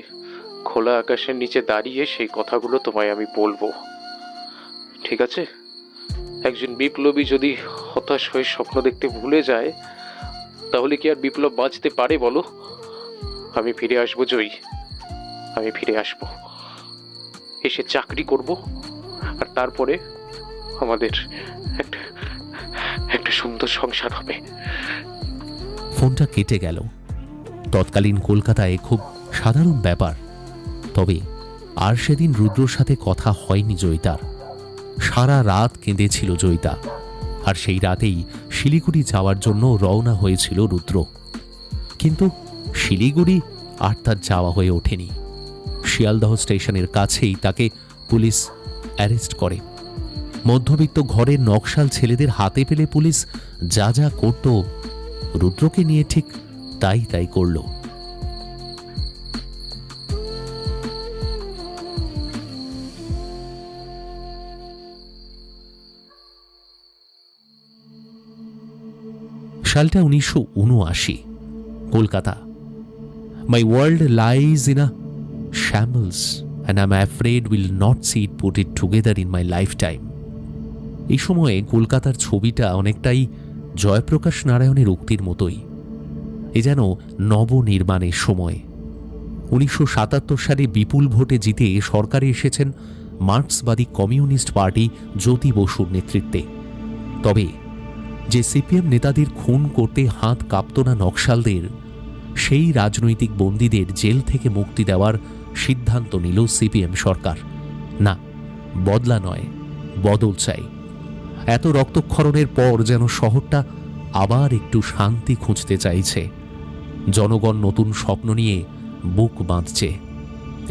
খোলা আকাশের নিচে দাঁড়িয়ে সেই কথাগুলো তোমায় আমি বলবো, ঠিক আছে? একজন বিপ্লবী যদি হতাশ হয়ে স্বপ্ন দেখতে ভুলে যায়, তাহলে কি আর বিপ্লব বাঁচতে পারে বলো? আমি ফিরে আসবো জয়ী, আমি ফিরে আসবো। এসে চাকরি করব, আর তারপরে আমাদের একটা সুন্দর সংসার হবে। ফোনটা কেটে গেল। তৎকালীন কলকাতায় খুব সাধারণ ব্যাপার। তবে আর সেদিন রুদ্রর সাথে কথা হয়নি জয়িতার। সারা রাত কেঁদেছিল জয়িতা। আর সেই রাতেই শিলিগুড়ি যাওয়ার জন্য রওনা হয়েছিল রুদ্র। কিন্তু শিলিগুড়ি আর তার যাওয়া হয়ে ওঠেনি। শিয়ালদহ স্টেশনের কাছেই তাকে পুলিশ অ্যারেস্ট করে। মধ্যবিত্ত ঘরের নকশাল ছেলেদের হাতে পেলে পুলিশ যা যা করত, রুদ্রকে নিয়ে ঠিক তাই তাই করল। সালটা 1979, Kolkata. My world lies in a shambles and I'm afraid will not see it put it together in my lifetime. এই সময়ে কলকাতার ছবিটা অনেকটাই জয়প্রকাশ নারায়ণের উক্তির মতোই। এ যেন নবনির্মাণের সময়। 1977 সালে বিপুল ভোটে জিতে সরকারে এসেছেন মার্ক্সবাদী কমিউনিস্ট পার্টি জ্যোতি বসুর নেতৃত্বে। তবে যে সিপিএম নেতাদের খুন করতে হাত কাঁপত না নকশালদের, সেই রাজনৈতিক বন্দীদের জেল থেকে মুক্তি দেওয়ার সিদ্ধান্ত নিল সিপিএম সরকার। না, বদলা নয়, বদল চাই। এত রক্তক্ষরণের পর যেন শহরটা আবার একটু শান্তি খুঁজতে চাইছে। জনগণ নতুন স্বপ্ন নিয়ে বুক বাঁধছে।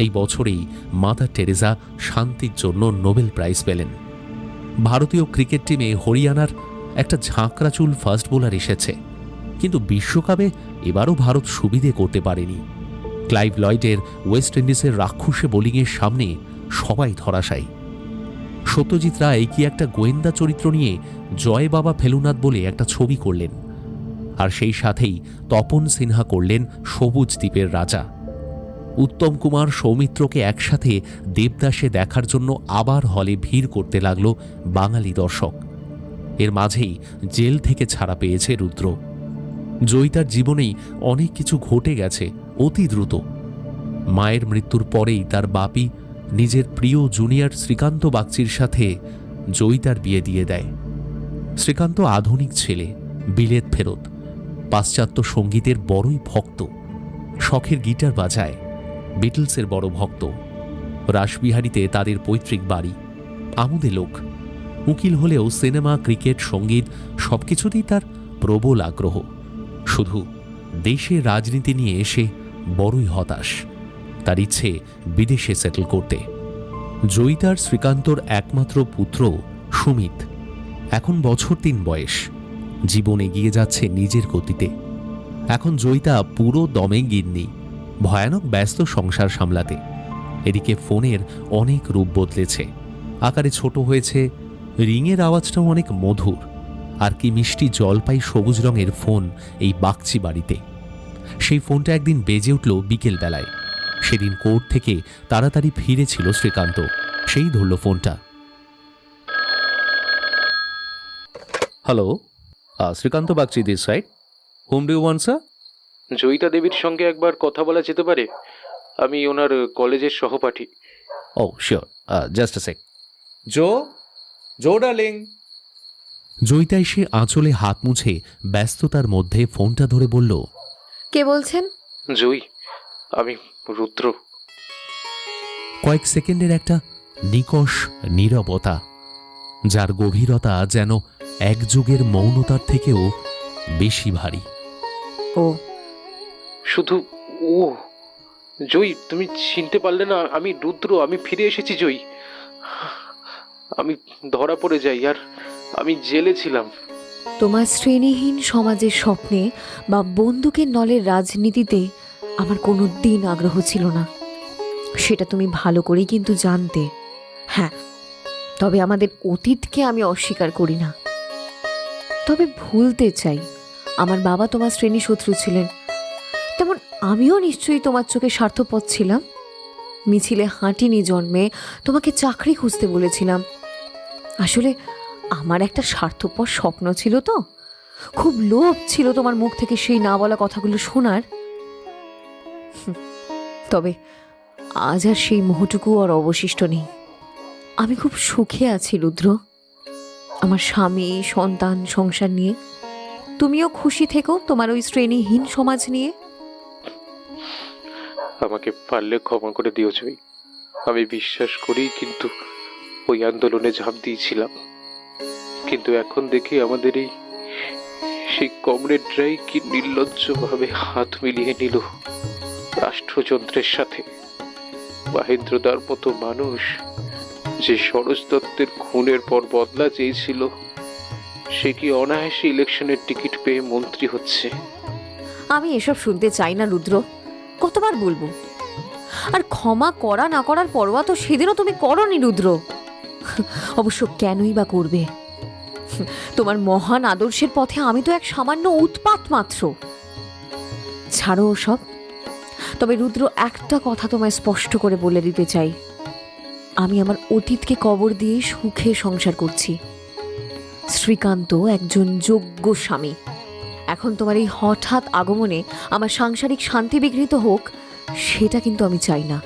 এই বছরেই মাদার টেরেসা শান্তির জন্য নোবেল প্রাইজ পেলেন। ভারতীয় ক্রিকেট টিমে হরিয়ানার একটা ঝাঁকড়াচুল ফাস্ট বোলার এসেছে, কিন্তু বিশ্বকাপে এবারও ভারত সুবিধে করতে পারেনি। ক্লাইভ লয়েডের ওয়েস্ট ইন্ডিজের রাক্ষসে বোলিংয়ের সামনে সবাই ধরাশায়ী। সত্যজিৎ রায় কি একটা গোয়েন্দা চরিত্র নিয়ে জয় বাবা ফেলুনাথ বলে একটা ছবি করলেন, আর সেই সাথেই তপন সিনহা করলেন সবুজ দ্বীপের রাজা। উত্তম কুমার সৌমিত্রকে একসাথে দেবদাসে দেখার জন্য আবার হলে ভিড় করতে লাগল বাঙালি দর্শক। এর মাঝেই জেল থেকে ছাড়া পেয়েছে রুদ্র। জয়িতার জীবনেই অনেক কিছু ঘটে গেছে অতি দ্রুত। মায়ের মৃত্যুর পরেই তার বাপি নিজের প্রিয় জুনিয়র শ্রীকান্ত বাগচির সাথে জয়িতার বিয়ে দিয়ে দেয়। শ্রীকান্ত আধুনিক ছেলে, বিলেত ফেরত, পাশ্চাত্য সঙ্গীতের বড়ই ভক্ত, শখের গিটার বাজায়, বিটলসের বড় ভক্ত। রাসবিহারীতে তাদের পৈতৃক বাড়ি, আমোদে লোক। উকিল হলেও সিনেমা, ক্রিকেট, সঙ্গীত সবকিছুতেই তার প্রবল আগ্রহ। শুধু দেশের রাজনীতি নিয়ে এসে বড়ই হতাশ। তার ইচ্ছে বিদেশে সেটেল করতে। জয়িতার শ্রীকান্তর একমাত্র পুত্র সুমিত, এখন বছর 3 বয়স। জীবন এগিয়ে যাচ্ছে নিজের গতিতে। এখন জয়িতা পুরো দমে গিন্নি, ভয়ানক ব্যস্ত সংসার সামলাতে। এদিকে ফোনের অনেক রূপ বদলেছে, আকারে ছোট হয়েছে, রিংয়ের আওয়াজটাও অনেক মধুর। আর কি মিষ্টি জলপাই সবুজ রঙের ফোন এই বাগচি বাড়িতে। সেই ফোনটা একদিন বেজে উঠল বিকেল বেলায়। সেদিন কোর্ট থেকে তাড়াতাড়ি ফিরেছিল শ্রীকান্ত, সেই ধরল ফোনটা। Hello, Srikanta Bagchi this side. Whom do you want sir? Joyita দেবীর সঙ্গে একবার কথা বলা যেতে পারে? আমি ওনার কলেজের সহপাঠী। Oh sure, just a sec. Joe, Joe darling. Joyita এসে আঁচলে হাত মুছে ব্যস্ততার মধ্যে ফোনটা ধরে বলল, কে বলছেন? জয়ী, আমি রুদ্র। কয়েক সেকেন্ডের একটা নিকষ নীরবতা, যার গভীরতা যেন এক যুগের মৌনতার থেকেও বেশি ভারী। ও শুধু ও? জয়ী, তুমি চিনতে পারলে না? আমি রুদ্র, আমি ফিরে এসেছি জয়ী। আমি ধরা পড়ে যাই, আর আমি জেলে ছিলাম। তোমার শ্রেণীহীন সমাজের স্বপ্নে বা বন্দুকের নলের রাজনীতিতে আমার কোনো দিন আগ্রহ ছিল না, সেটা তুমি ভালো করেই কিন্তু জানতে। হ্যাঁ, তবে আমাদের অতীতকে আমি অস্বীকার করি না। তবে ভুলতে চাই, আমার বাবা তোমার শ্রেণী শত্রু ছিলেন, তেমন আমিও নিশ্চয়ই তোমার চোখে স্বার্থপর ছিলাম। মিছিলে হাঁটিনি জন্মে তোমাকে চাকরি খুঁজতে বলেছিলাম। আসলে আমার একটা স্বার্থপর স্বপ্ন ছিল, তো খুব লোভ ছিল তোমার মুখ থেকে সেই না বলা কথাগুলো শোনার। তবে আজ আর সেই মোহটুকু আর অবশিষ্ট নেই। আমি খুব সুখে আছি রুদ্র, আমার স্বামী, সন্তান, সংসার নিয়ে। তুমিও খুশি থেকো তোমার ওই শ্রেণীহীন সমাজ নিয়ে। আমাকে পারলে ক্ষমা করে দিও জয়ী। আমি বিশ্বাস করি, কিন্তু ওই আন্দোলনে ঝাঁপ দিয়েছিলাম। কিন্তু এখন দেখি আমাদের সেই কমরেডরাই কি নির্লজ্জভাবে হাত মিলিয়ে নিল রাষ্ট্রযন্ত্রের সাথে। মহেন্দ্রদার মতো মানুষ, যে সরোজ দত্তের খুনের পর বদলা চেয়েছিল, সে কি অনায়াসে ইলেকশনের টিকিট পেয়ে মন্ত্রী হচ্ছে। আমি এসব শুনতে চাই না রুদ্র, কতবার বলবো। আর ক্ষমা করা না করার পরোয়া তো সেদিনও তুমি করনি রুদ্র। অবশ্য কেনই বা করবে? তোমার মহান আদর্শের পথে আমি তো এক সামান্য উৎপাত মাত্র। ছাড়ো সব। তবে রুদ্র, একটা কথা তোমায় স্পষ্ট করে বলে দিতে চাই। আমি আমার অতীতকে কবর দিয়ে সুখে সংসার করছি। শ্রীকান্ত একজন যোগ্য স্বামী। এখন তোমার এই হঠাৎ আগমনে আমার সাংসারিক শান্তি বিঘ্নিত হোক, সেটা কিন্তু আমি চাই না।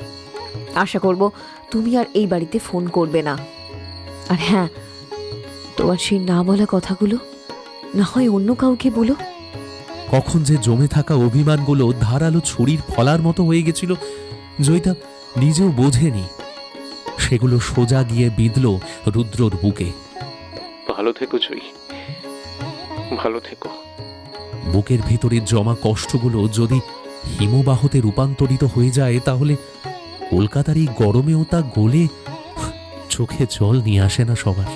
আশা করব তুমি আর এই বাড়িতে ফোন করবে না। আর হ্যাঁ, তোমার সেই না বলা কথাগুলো না হয় অন্য কাউকে বলো। কখন যে জমে থাকা অভিমানগুলো ধারালো ছুরির ফলার মতো হয়ে গেছিল, জয়িতা নিজেও বোঝেনি। সেগুলো সোজা গিয়ে বিঁধল রুদ্রর বুকে। ভালো থেকো জয়ী, ভালো থেকো। বুকের ভিতরের জমা কষ্টগুলো যদি হিমবাহতে রূপান্তরিত হয়ে যায়, তাহলে কলকাতার এই গরমেও তা গলে চোখে জল নিয়ে আসে না সবার।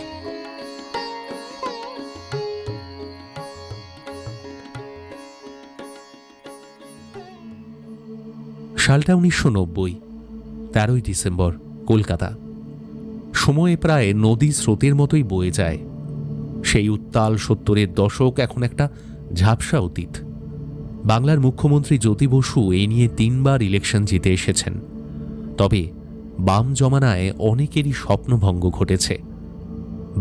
সালটা 1990, 13ই ডিসেম্বর, কলকাতা। সময়ে প্রায় নদী স্রোতের মতোই বয়ে যায়। সেই উত্তাল 70-এর দশক এখন একটা ঝাপসা অতীত। বাংলার মুখ্যমন্ত্রী জ্যোতি বসু এই নিয়ে 3 বার ইলেকশন জিতে এসেছেন। তবে বাম জমানায় অনেকেরই স্বপ্নভঙ্গ ঘটেছে।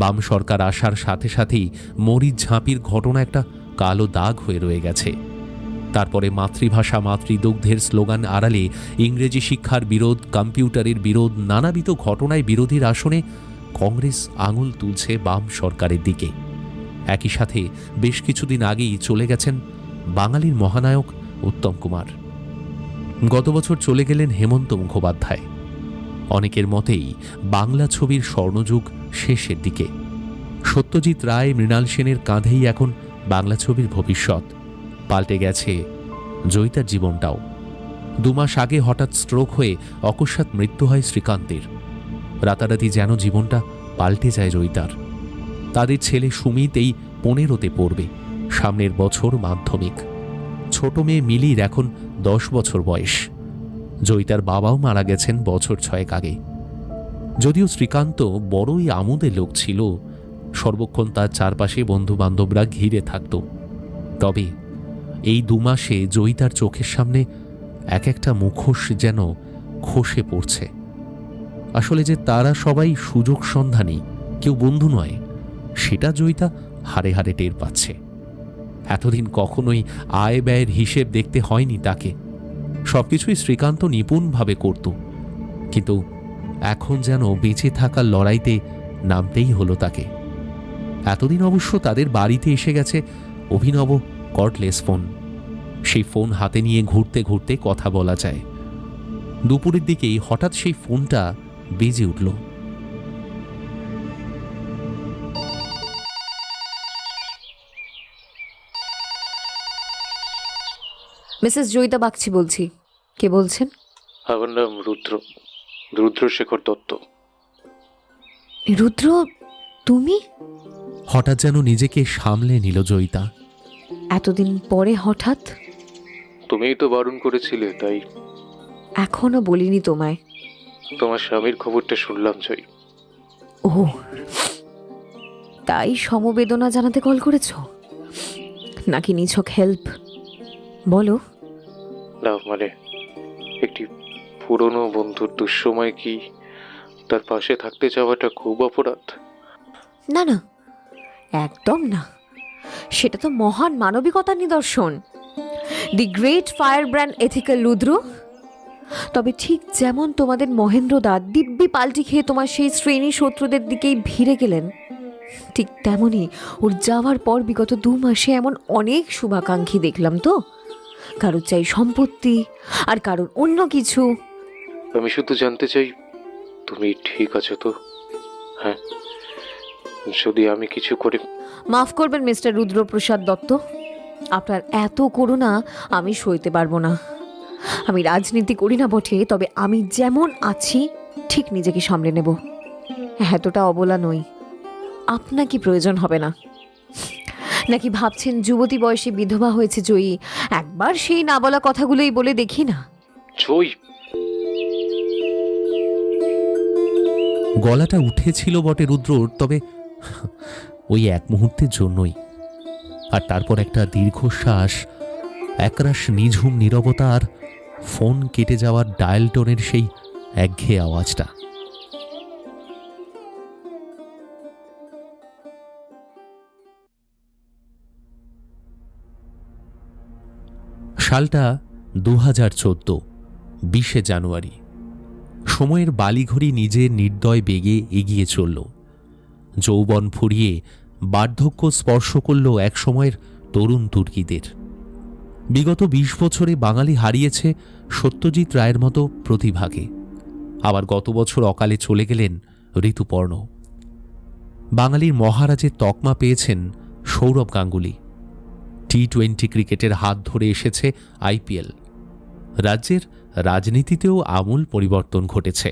বাম সরকার আসার সাথে সাথেই মরিচ ঝাঁপির ঘটনা একটা কালো দাগ হয়ে রয়ে গেছে। তারপরে মাতৃভাষা মাতৃদুগ্ধের স্লোগান আড়ালে ইংরেজি শিক্ষার বিরোধ, কম্পিউটারের বিরোধ, নানাবিধ ঘটনায় বিরোধীর আসনে কংগ্রেস আঙুল তুলছে বাম সরকারের দিকে। একই সাথে বেশ কিছুদিন আগেই চলে গেছেন বাঙালির মহানায়ক উত্তম কুমার। গত বছর চলে গেলেন হেমন্ত মুখোপাধ্যায়। অনেকের মতেই বাংলা ছবির স্বর্ণযুগ শেষের দিকে। সত্যজিৎ রায়, মৃণাল সেনের কাঁধেই এখন বাংলা ছবির ভবিষ্যৎ। পাল্টে গেছে জয়িতার জীবনটাও। 2 মাস আগে হঠাৎ স্ট্রোক হয়ে অকস্মাৎ মৃত্যু হয় শ্রীকান্তের। রাতারাতি যেন জীবনটা পাল্টে যায় জয়িতার। তাদের ছেলে সুমিত এই 15তে পড়বে, সামনের বছর মাধ্যমিক। ছোট মেয়ে মিলির এখন 10 বছর বয়স। জয়িতার বাবাও মারা গেছেন বছর 6 আগে। যদিও শ্রীকান্ত বড়ই আমোদের লোক ছিল, সর্বক্ষণ তার চারপাশে বন্ধু বান্ধবরা ঘিরে থাকত। তবে এই 2 মাসে জয়িতার চোখের সামনে এক একটা মুখোশ যেন খসে পড়ছে। আসলে যে তারা সবাই সুযোগ সন্ধানী, কেউ বন্ধু নয়, সেটা জয়িতা হাড়ে হাড়ে টের পাচ্ছে। এতদিন কখনোই আয় ব্যয়ের হিসেব দেখতে হয়নি তাকে। সবকিছুই শ্রীকান্ত নিপুণভাবে করত, কিন্তু এখন যেন বেঁচে থাকার লড়াইতে নামতেই হলো তাকে। এতদিন অবশ্য তাদের বাড়িতে এসে গেছে অভিনব কর্ডলেস ফোন। সেই ফোন হাতে নিয়ে ঘুরতে ঘুরতে কথা বলা যায়। দুপুরের দিকেই হঠাৎ সেই ফোনটা বেজে উঠল। মিসেস জয়িতা বাগচি বলছি। কে বলছেন? আমার নাম রুদ্রশেখর দত্ত। রুদ্র, তুমি? হঠাৎ যেন নিজেকে সামলে নিল জয়িতা। এতদিন পরে হঠাৎ? তুমিই তো বারণ করেছিলে, তাই। এখনো বলিনি তোমায়। তোমার স্বামীর খবরটা শুনলাম জয়ী। ও, তাই সমবেদনা জানাতে কল করেছো নাকি নিছক হেল্প? বলো। না, মানে একটি পুরনো বন্ধুর দুঃসময় কি তার পাশে থাকতে চাওয়াটা খুব অপরাধ? না না, একদম না। সেটা তো মহান মানবিকতার নিদর্শন। The great firebrand ethical Rudra. তবে ঠিক যেমন তোমাদের মহেন্দ্রদা দিব্যি পাল্টি খেয়ে তোমার সেই শ্রেণী শত্রুদের দিকেই ভিড়ে গেলেন, ঠিক তেমনই ওর যাওয়ার পর বিগত 2 মাসে এমন অনেক শুভাকাঙ্ক্ষী দেখলাম তো। কারোর চাই সম্পত্তি, আর কারোর অন্য কিছু। আমি শুধু জানতে চাই, তুমি ঠিক আছো তো? হ্যাঁ, যদি আমি কিছু করে। মাফ করবেন মিস্টার রুদ্রপ্রসাদ দত্ত, আপনার এত করুণা আমি সইতে পারবো না। আমি রাজনীতি করি না বটে, তবে আমি যেমন আছি ঠিক নিজেকে সামলে নেব। এতটা অবলা নই। আপনার কি প্রয়োজন হবে না? নাকি ভাবছেন যুবতী বয়সে বিধবা হয়েছে জয়ী, একবার সেই না বলা কথাগুলোই বলে দেখি না? জয়ী, গলাটা উঠেছিল বটে রুদ্রর, তবে ওই এক মুহূর্তের জন্যই। আর তারপর একটা দীর্ঘশ্বাস, একরাশ নিঝুম নীরবতা, আর ফোন কেটে যাওয়ার ডায়াল টোনের সেই একঘেয়ে আওয়াজটা। সালটা 2014, 20শে জানুয়ারি। সময়ের বালিঘড়ি নিজের নির্দয় বেগে এগিয়ে চলল। যৌবন ফুরিয়ে বার্ধক্য স্পর্শ করল এক সময়ের তরুণ তুর্কিদের। বিগত 20 বছরে বাঙালি হারিয়েছে সত্যজিৎ রায়ের মতো প্রতিভাকে। আবার গত বছর অকালে চলে গেলেন ঋতুপর্ণ। বাঙালির মহারাজের তকমা পেয়েছেন সৌরভ গাঙ্গুলি। টি-20 ক্রিকেটের হাত ধরে এসেছে আইপিএল। রাজ্যের রাজনীতিতেও আমূল পরিবর্তন ঘটেছে।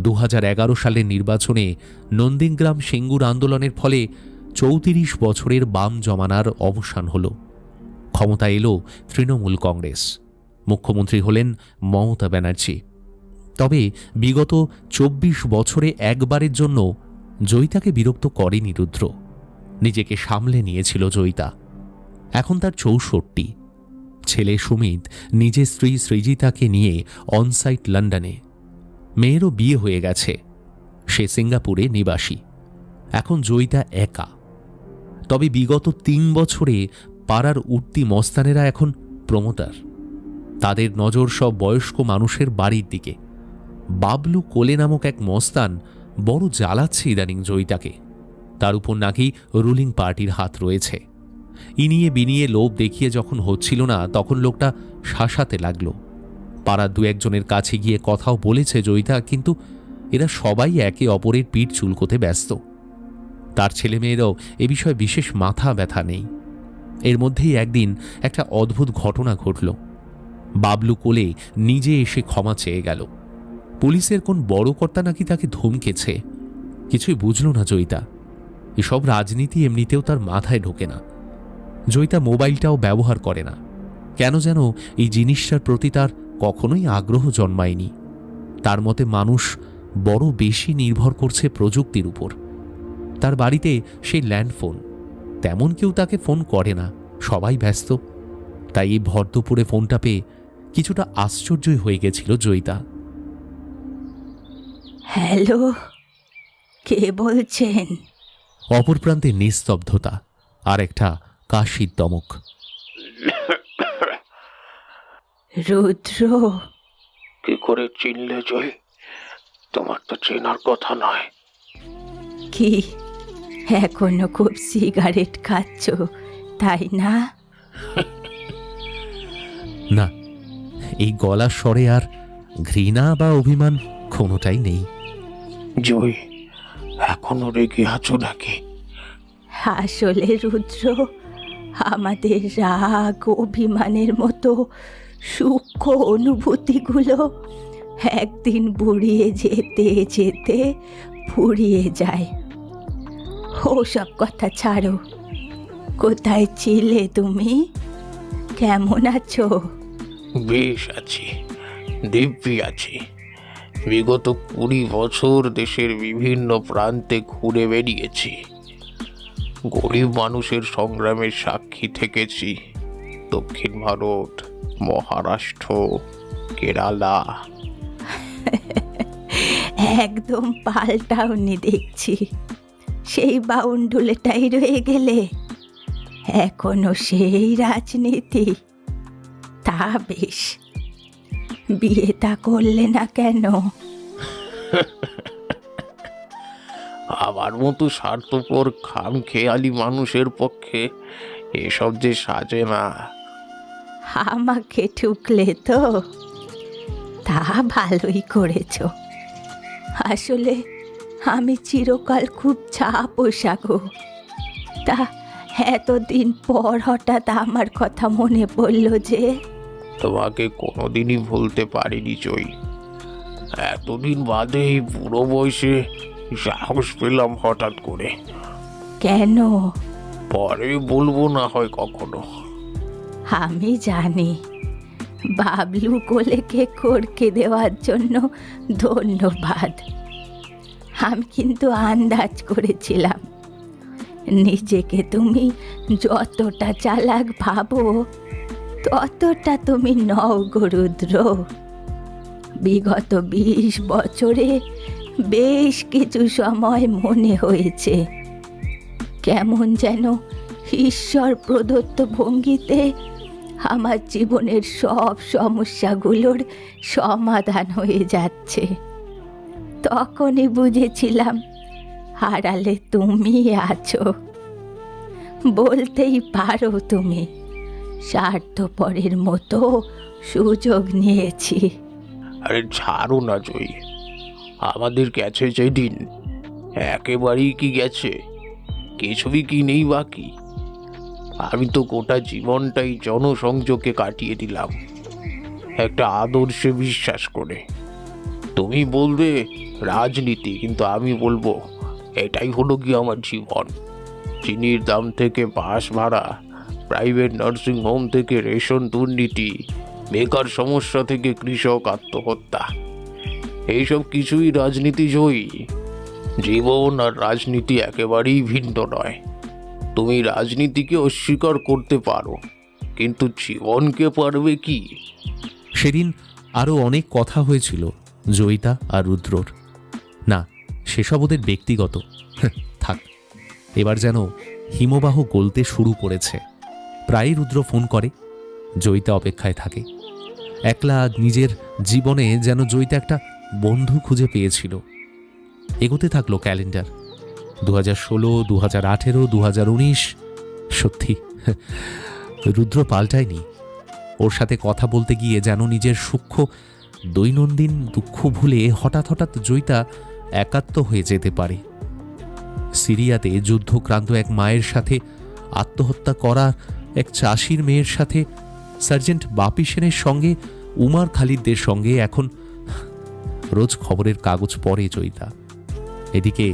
2011 সালের নির্বাচনে নন্দীগ্রাম সিঙ্গুর আন্দোলনের ফলে 34 বছরের বাম জমানার অবসান হল। ক্ষমতা এলো তৃণমূল কংগ্রেস। মুখ্যমন্ত্রী হলেন মমতা ব্যানার্জি। তবে বিগত 24 বছরে একবারের জন্য জয়িতাকে বিরক্ত করেনি রুদ্র। নিজেকে সামলে নিয়েছিল জয়িতা। এখন তার 64। ছেলে সুমিত নিজের স্ত্রী সৃজিতাকে নিয়ে অনসাইট লন্ডনে। মেয়েরও বিয়ে হয়ে গেছে, সে সিঙ্গাপুরে নিবাসী। এখন জয়িতা একা। তবে বিগত 3 বছরে পাড়ার উঠতি মস্তানেরা এখন প্রমোটার। তাদের নজর সব বয়স্ক মানুষের বাড়ির দিকে। বাবলু কোলে নামক এক মস্তান বড় জ্বালাচ্ছে ইদানিং জয়িতাকে। তার উপর নাকি রুলিং পার্টির হাত রয়েছে। ইনিয়ে বিনিয়ে লোভ দেখিয়ে যখন হচ্ছিল না, তখন লোকটা শাসাতে লাগল। পাড়ার 2-1 কাছে গিয়ে কথাও বলেছে জয়িতা, কিন্তু এরা সবাই একে অপরের পিঠ চুলকোতে ব্যস্ত। তার ছেলেমেয়েরাও এ বিষয়ে বিশেষ মাথা ব্যথা নেই। এর মধ্যেই একদিন একটা অদ্ভুত ঘটনা ঘটল। বাবলু কোলে নিজে এসে ক্ষমা চেয়ে গেল। পুলিশের কোন বড় কর্তা নাকি তাকে ধমকেছে। কিছুই বুঝল না জয়িতা। এসব রাজনীতি এমনিতেও তার মাথায় ঢোকে না। জয়িতা মোবাইলটাও ব্যবহার করে না। কেন যেন এই জিনিসটার প্রতি তার কখনোই আগ্রহ জন্মায়নি। তার মতে মানুষ বড় বেশি নির্ভর করছে প্রযুক্তির উপর। তার বাড়িতে সেই ল্যান্ডফোন, তেমন কেউ তাকে ফোন করে না, সবাই ব্যস্ত। তাই এই ভর দুপুরে ফোনটা পেয়ে কিছুটা আশ্চর্যই হয়ে গেছিল জয়িতা। হ্যালো, কে বলছেন? অপর প্রান্তে নিস্তব্ধতা আর একটা কাশির দমক। রুদ্র। কি করে চিনলে জয়? তোমার তো চেনার কথা নয়। কি এখনো খুব সিগারেট খাচ্ছ, তাই না? না, এই গলার স্বরে আর ঘৃণা বা অভিমান কোনোটাই নেই। জয়, এখনো রেগে আছো নাকি? আসলে রুদ্র, আমাদের রাগ অভিমানের মতো সূক্ষ্ম অনুভূতিগুলো একদিন বুড়িয়ে যেতে যেতে ফুরিয়ে যায়। ওসব কথা ছাড়ো। কোথায় ছিলে তুমি? কেমন আছো? বেশ আছি, দিব্যি আছি। বিগত 20 বছর দেশের বিভিন্ন প্রান্তে ঘুরে বেরিয়েছি। গরিব মানুষের সংগ্রামের সাক্ষী থেকেছি। দক্ষিণ ভারত, মহারাষ্ট্র, কেরালা। একদম পাল্টাওনি দেখছি। সেই বাউন্ডুলেটাই রয়ে গেলে? এখনো সেই রাজনীতি? তা বেশ, বিয়েটা করলে না কেন? আমার মতো স্বার্থপর খামখেয়ালি মানুষের পক্ষে এসব যে সাজে না। আমাকে ঠুকলে তো? তা ভালোই করেছো। আসলে আমি চিরকাল খুব চাপোষা গো। তা এতদিন পর হঠাৎ আমার কথা মনে পড়ল যে। তোমাকে কোনোদিনই ভুলতে পারিনি জয়। এতদিন বাদে এই বুড়ো বয়সে সাহস পেলাম হঠাৎ করে। কেন? পরে বলবো না হয় কখনো। আমি জানি। বাবলু কোলেকে করকে দেওয়ার জন্য ধন্যবাদ। আমি কিন্তু আন্দাজ করেছিলাম নিজেকে তুমি যতটা চালাক ভাবো ততটা তুমি নও গো রুদ্র। বিগত 20 বছরে বেশ কিছু সময় মনে হয়েছে কেমন যেন ঈশ্বর প্রদত্ত ভঙ্গিতে আমার জীবনের সব সমস্যাগুলোর সমাধান হয়ে যাচ্ছে। তখনই বুঝেছিলাম আড়ালে তুমি আছো। বলতেই পারো তুমি স্বার্থপরের মতো সুযোগ নিয়েছি। আরে ছাড়ো না জয়ী, আমাদের গেছে যেদিন একেবারেই কি গেছে, কিছুই কি নেই বাকি। আমি তো গোটা জীবনটাই জনসংযোগে কাটিয়ে দিলাম একটা আদর্শে বিশ্বাস করে। তুমি বলবে রাজনীতি, কিন্তু আমি বলবো এটাই হলো কি আমার জীবন। চিনির দাম থেকে বাস ভাড়া, প্রাইভেট নার্সিং হোম থেকে রেশন দুর্নীতি, বেকার সমস্যা থেকে কৃষক আত্মহত্যা, এইসব কিছুই রাজনীতি জয়ী। জীবন আর রাজনীতি একেবারেই ভিন্ন নয়। তুমি রাজনীতিকে অস্বীকার করতে পারো, কিন্তু জীবনকে পারবে কি? সেদিন আরও অনেক কথা হয়েছিল জয়িতা আর রুদ্রর। না, সেসব ওদের ব্যক্তিগত। থাক, এবার যেন হিমবাহ গলতে শুরু করেছে। প্রায়ই রুদ্র ফোন করে, জয়িতা অপেক্ষায় থাকে। একলা নিজের জীবনে যেন জয়িতা একটা বন্ধু খুঁজে পেয়েছিল। এগোতে থাকলো ক্যালেন্ডার, 2016, 2018, 2019। সত্যি রুদ্র পাল্টায়নি। ওর সাথে কথা বলতে গিয়ে যেন নিজের সূক্ষ্ম দৈনন্দিন দুঃখ ভুলে হঠাৎ হঠাৎ জয়িতা একাত্ম হয়ে যেতে পারে। সিরিয়াতে যুদ্ধক্রান্ত এক মায়ের সাথে আত্মহত্যা করা এক চাষির মেয়ের সাথে, সার্জেন্ট বাপি সেনের সঙ্গে, উমার খালিদদের সঙ্গে এখন রোজ খবরের কাগজ পড়ে জয়িতা। এদিকে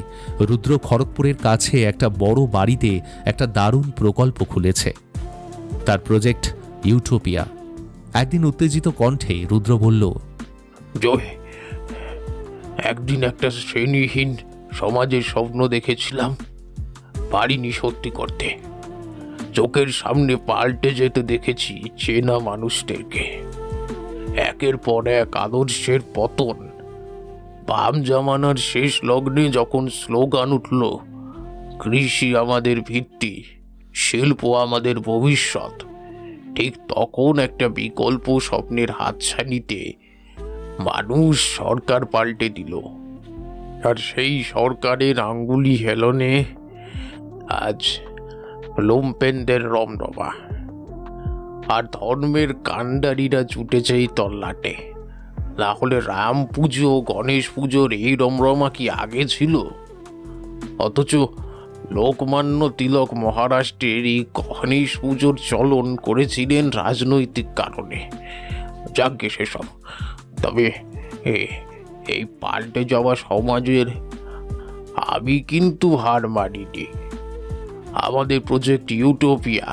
রুদ্র খড়গপুরের কাছে একটা বড় বাড়িতে একটা দারুণ প্রকল্প খুলেছে, তার প্রজেক্ট ইউটোপিয়া। একদিন উত্তেজিত কণ্ঠে রুদ্র বলল, জয়, একদিন একটা শ্রেণীহীন সমাজের স্বপ্ন দেখেছিলাম, পারিনি সত্যি করতে। চোখের সামনে পাল্টে যেতে দেখেছি চেনা মানুষদেরকে। একের পর এক আদর্শের পতন। বাম জামানার শেষ লগ্নে যখন স্লোগান উঠল, কৃষি আমাদের ভিত্তি, শিল্প আমাদের ভবিষ্যৎ, ঠিক তখন একটা বিকল্প স্বপ্নের হাতছানিতে মানুষ সরকার পাল্টে দিল। আর সেই সরকারের আঙ্গুলি হেলনে আজ লোমপেনদের রমরমা আর ধর্মের কাণ্ডারিরা জুটেছে এই তল্লাটে। না হলে রাম পুজো, গণেশ পুজোর এই রমরমা কি আগে ছিল? অথচ লোকমান্য তিলক মহারাষ্ট্রের এই গণেশ পুজোর চলন করেছিলেন রাজনৈতিক কারণে। যাজ্ঞে সেসব। তবে এই পাল্টে যাওয়া সমাজের আমি কিন্তু হার মানিনি। আমাদের প্রজেক্ট ইউটোপিয়া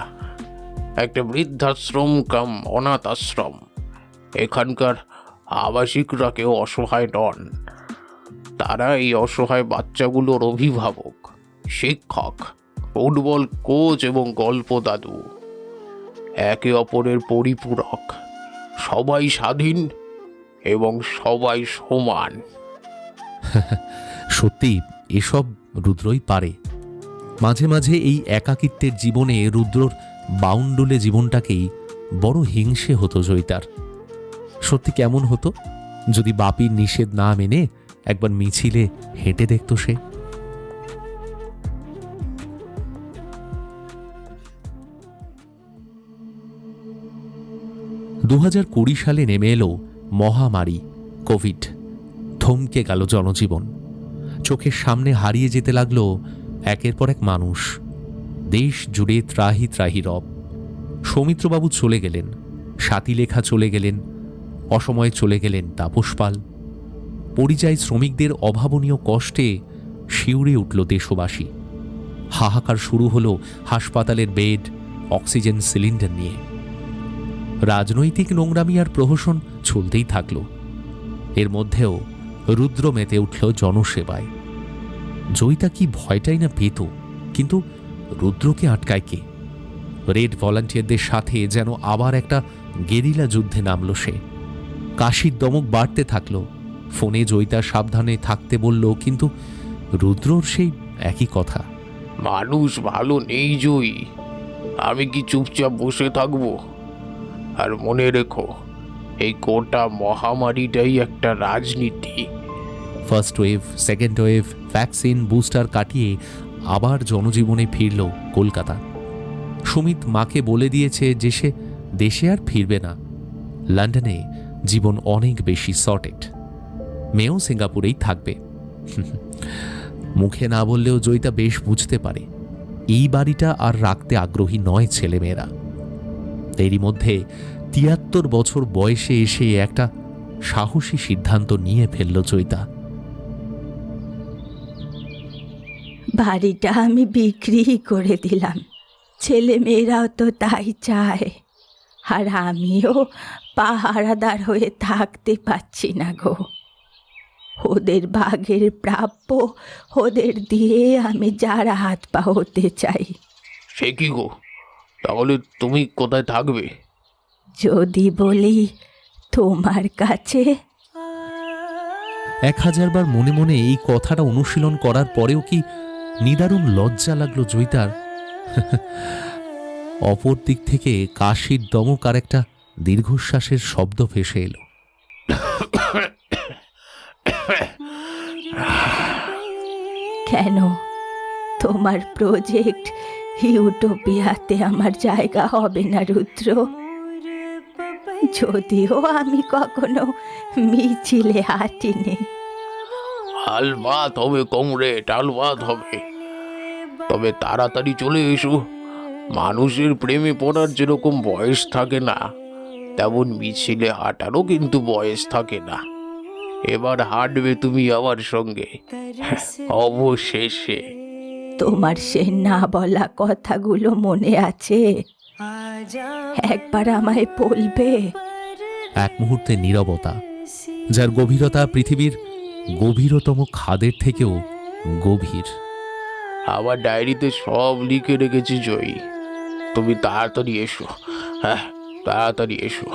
একটা বৃদ্ধাশ্রম কাম অনাথ আশ্রম। এখানকার আবাসিকরা কেউ অসহায় নন, তারা এই অসহায় বাচ্চাগুলোর অভিভাবক, শিক্ষক, ফুটবল কোচ এবং গল্প দাদু। একে অপরের পরিপূরক, সবাই স্বাধীন এবং সবাই সমান। সত্যি এসব রুদ্রই পারে। মাঝে মাঝে এই একাকিত্বের জীবনে রুদ্রর বাউন্ডুলে জীবনটাকেই বড় হিংসে হতো জয়িতার। সত্যি কেমন হতো যদি বাপির নিষেধ না মেনে একবার মিছিলে হেঁটে দেখত সে। $2020 সালে নেমে এলো মহামারী কোভিড। থমকে গেল জনজীবন। চোখের সামনে হারিয়ে যেতে লাগলো একের পর এক মানুষ। দেশ জুড়ে ত্রাহি ত্রাহি রব। সৌমিত্রবাবু চলে গেলেন, স্বাতীলেখা চলে গেলেন, অসময়ে চলে গেলেন তাপস পাল। পরিযায়ী শ্রমিকদের অভাবনীয় কষ্টে শিউরে উঠল দেশবাসী। হাহাকার শুরু হলো হাসপাতালের বেড, অক্সিজেন সিলিন্ডার নিয়ে। রাজনৈতিক নোংরামি আর প্রহসন চলতেই থাকল। এর মধ্যেও রুদ্র মেতে উঠল জনসেবায়। জয়িতা কি ভয়টাই না পেত, কিন্তু রুদ্রকে আটকায় কে? রেড ভলান্টিয়ারদের সাথে যেন আবার একটা গেরিলা যুদ্ধে নামল সে। কাশির দমক বাড়তে থাকল। ফোনে জয়িতা সাবধানে থাকতে বলল, কিন্তু রুদ্রর সেই একই কথা। মানুষ ভালো নেই জয়ী, আমি কি চুপচাপ বসে থাকবো? আর মনে রেখো, এই গোটা মহামারীটাই একটা রাজনীতি। First wave, second wave, vaccine, booster কাটিয়ে আবার জনজীবনে ফিরল কলকাতা। সুমিত মাকে বলে দিয়েছে যে সে দেশে আর ফিরবে না। লন্ডনে জীবন অনেক বেশি সর্টেড। মেয়েও সিঙ্গাপুরেই থাকবে। মুখে না বললেও জয়িতা বেশ বুঝতে পারে এই বাড়িটা আর রাখতে আগ্রহী নয় ছেলেমেয়েরা। এরই মধ্যে ৭৩ বছর বয়সে এসে একটা সাহসী সিদ্ধান্ত নিয়ে ফেলল জয়িতা। বাড়িটা আমি বিক্রি করে দিলাম, ছেলে মেয়েরাও তো তাই চায়, আর আমিও পাহারাদার হয়ে থাকতে পারছি না গো। ওদের ভাগের প্রাপ্য ওদের দিয়ে আমি যারা হাত পা হতে চাই। সে কি গো, তাহলে তুমি কোথায় থাকবে? যদি বলি তোমার কাছে। ১০০০ বার মনে মনে এই কথাটা অনুশীলন করার পরেও কি নিদারুণ লজ্জা লাগলো জয়িতার। অপর দিক থেকে কাশির দমক আর একটা দীর্ঘশ্বাসের শব্দ ভেসে এলো। কেন, তোমার প্রজেক্ট ইউটোপিয়াতে আমার জায়গা হবে না রুদ্র? যদিও আমি কখনো মিছিলে হাঁটিনি। আলবাত হবে কমরেড, আলবাত হবে। তবে তাড়াতাড়ি চলে এসো। মানুষের প্রেমে পড়ার যেরকম বয়স থাকে না, তেমন মিছিলে হাঁটারও কিন্তু বয়স থাকে না। এবার হাঁটবে তুমি আমার সঙ্গে, অবশেষে। তোমার সে না বলা কথাগুলো মনে আছে? একবার আমায় বলবে? এক মুহূর্তে নীরবতা, যার গভীরতা পৃথিবীর গভীরতম খাদের থেকেও গভীর। আমার ডায়েরিতে সব লিখে রেখেছি জয়ী, তুমি তাড়াতাড়ি এসো। হ্যাঁ, তাড়াতাড়ি এসো।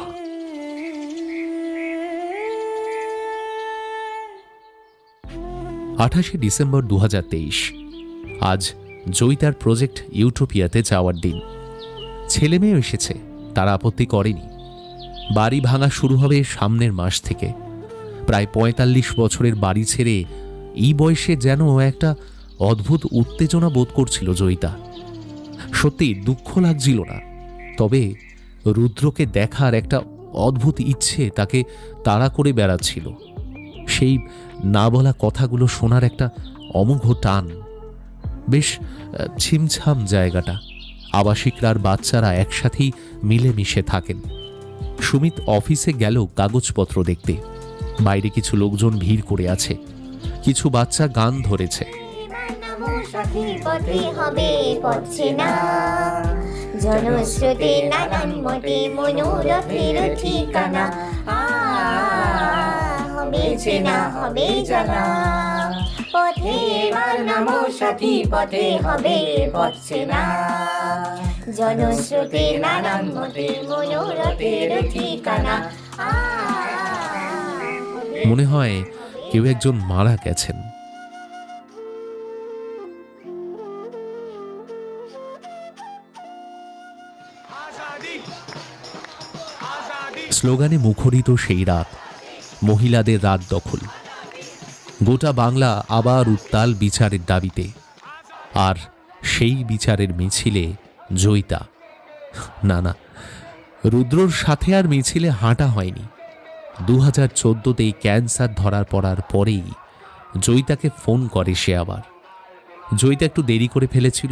২৮শে ডিসেম্বর ২০২৩। আজ জয়িতার প্রজেক্ট ইউটোপিয়াতে যাওয়ার দিন। ছেলে মেয়ে এসেছে, তারা আপত্তি করেনি। বাড়ি ভাঙা শুরু হবে সামনের মাস থেকে। প্রায় ৪৫ বছরের বাড়ি ছেড়ে এই বয়সে যেন একটা অদ্ভুত উত্তেজনা বোধ করছিল জয়িতা। সত্যি দুঃখ লাগছিল না, তবে রুদ্রকে দেখার একটা অদ্ভুত ইচ্ছে তাকে তাড়া করে বেড়াচ্ছিল। সেই না বলা কথাগুলো শোনার একটা অমোঘ টান। বেশ ছিমছাম জায়গাটা। আবাসিকরা আর বাচ্চারা একসাথেই মিলেমিশে থাকেন। সুমিত অফিসে গেল কাগজপত্র দেখতে। বাইরে কিছু লোকজন ভিড় করে আছে, কিছু বাচ্চা গান ধরেছে। জনস্রোতে নানান মতে মনোরথের ঠিকানা, হবে চেনা হবে জানা, পথে এবার নামো সাথী, পথে হবে পথ চেনা। জনস্রোতে নানান মতে মনোরথের ঠিকানা। মনে হয় কেউ একজন মারা গেছেন। স্লোগানে মুখরিত সেই রাত, মহিলাদের রাত দখল। গোটা বাংলা আবার উত্তাল বিচারের দাবিতে। আর সেই বিচারের মিছিলে জয়িতা। না না, রুদ্রর সাথে আর মিছিলে হাঁটা হয়নি। ২০১৪তেই ক্যান্সার ধরার পড়ার পরেই জয়িতাকে ফোন করে সে আবার। জয়িতা একটু দেরি করে ফেলেছিল।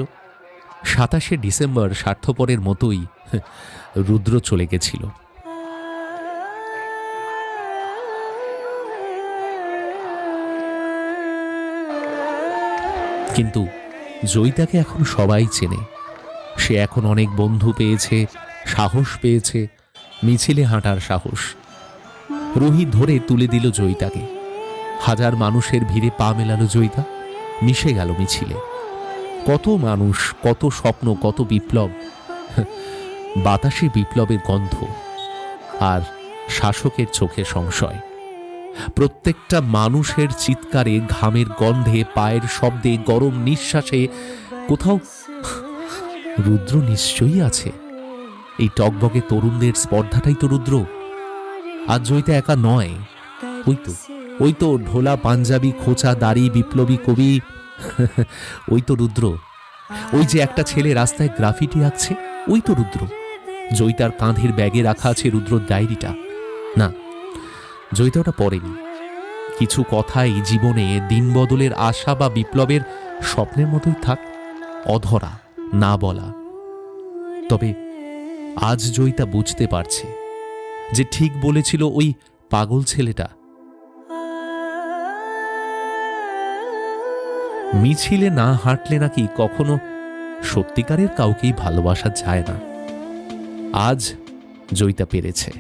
২৭শে ডিসেম্বর স্বার্থপরের মতোই রুদ্র চলে গেছিল। কিন্তু জয়িতাকে এখন সবাই চেনে। সে এখন অনেক বন্ধু পেয়েছে, সাহস পেয়েছে, মিছিলে হাঁটার সাহস। রুহি ধরে তুলে দিল জয়িতাকে। হাজার মানুষের ভিড়ে পা মেলালো জয়িতা, মিশে গেল মিছিলে। কত মানুষ, কত স্বপ্ন, কত বিপ্লব। বাতাসে বিপ্লবের গন্ধ, আর শাসকের চোখে সংশয়। প্রত্যেকটা মানুষের চিৎকারে, ঘামের গন্ধে, পায়ের শব্দে, গরম নিঃশ্বাসে কোথাও রুদ্র নিশ্চয়ই আছে। এই টকবকে তরুণদের স্পর্ধাটাই তো রুদ্র। আজ জয়িতা একা নয়, ওই তো ঢোলা পাঞ্জাবি, খোঁচা দাড়ি বিপ্লবী কবি, ওই তো রুদ্র। ওই যে একটা ছেলে রাস্তায় গ্রাফিটি আঁকছে, ওই তো রুদ্র। জয়িতার কাঁধের ব্যাগে রাখা আছে রুদ্রর ডায়েরিটা। না, জয়িতা ওটা পড়েনি। কিছু কথাই জীবনে দিন বদলের আশা বা বিপ্লবের স্বপ্নের মতোই থাক, অধরা, না বলা। তবে আজ জয়িতা বুঝতে পারছে যে ঠিক বলেছিল ওই পাগল ছেলেটা। মিছিলে না হাঁটলে নাকি কখনো সত্যিকারের কাউকেই ভালোবাসা যায় না। আজ জয়িতা পেরেছে।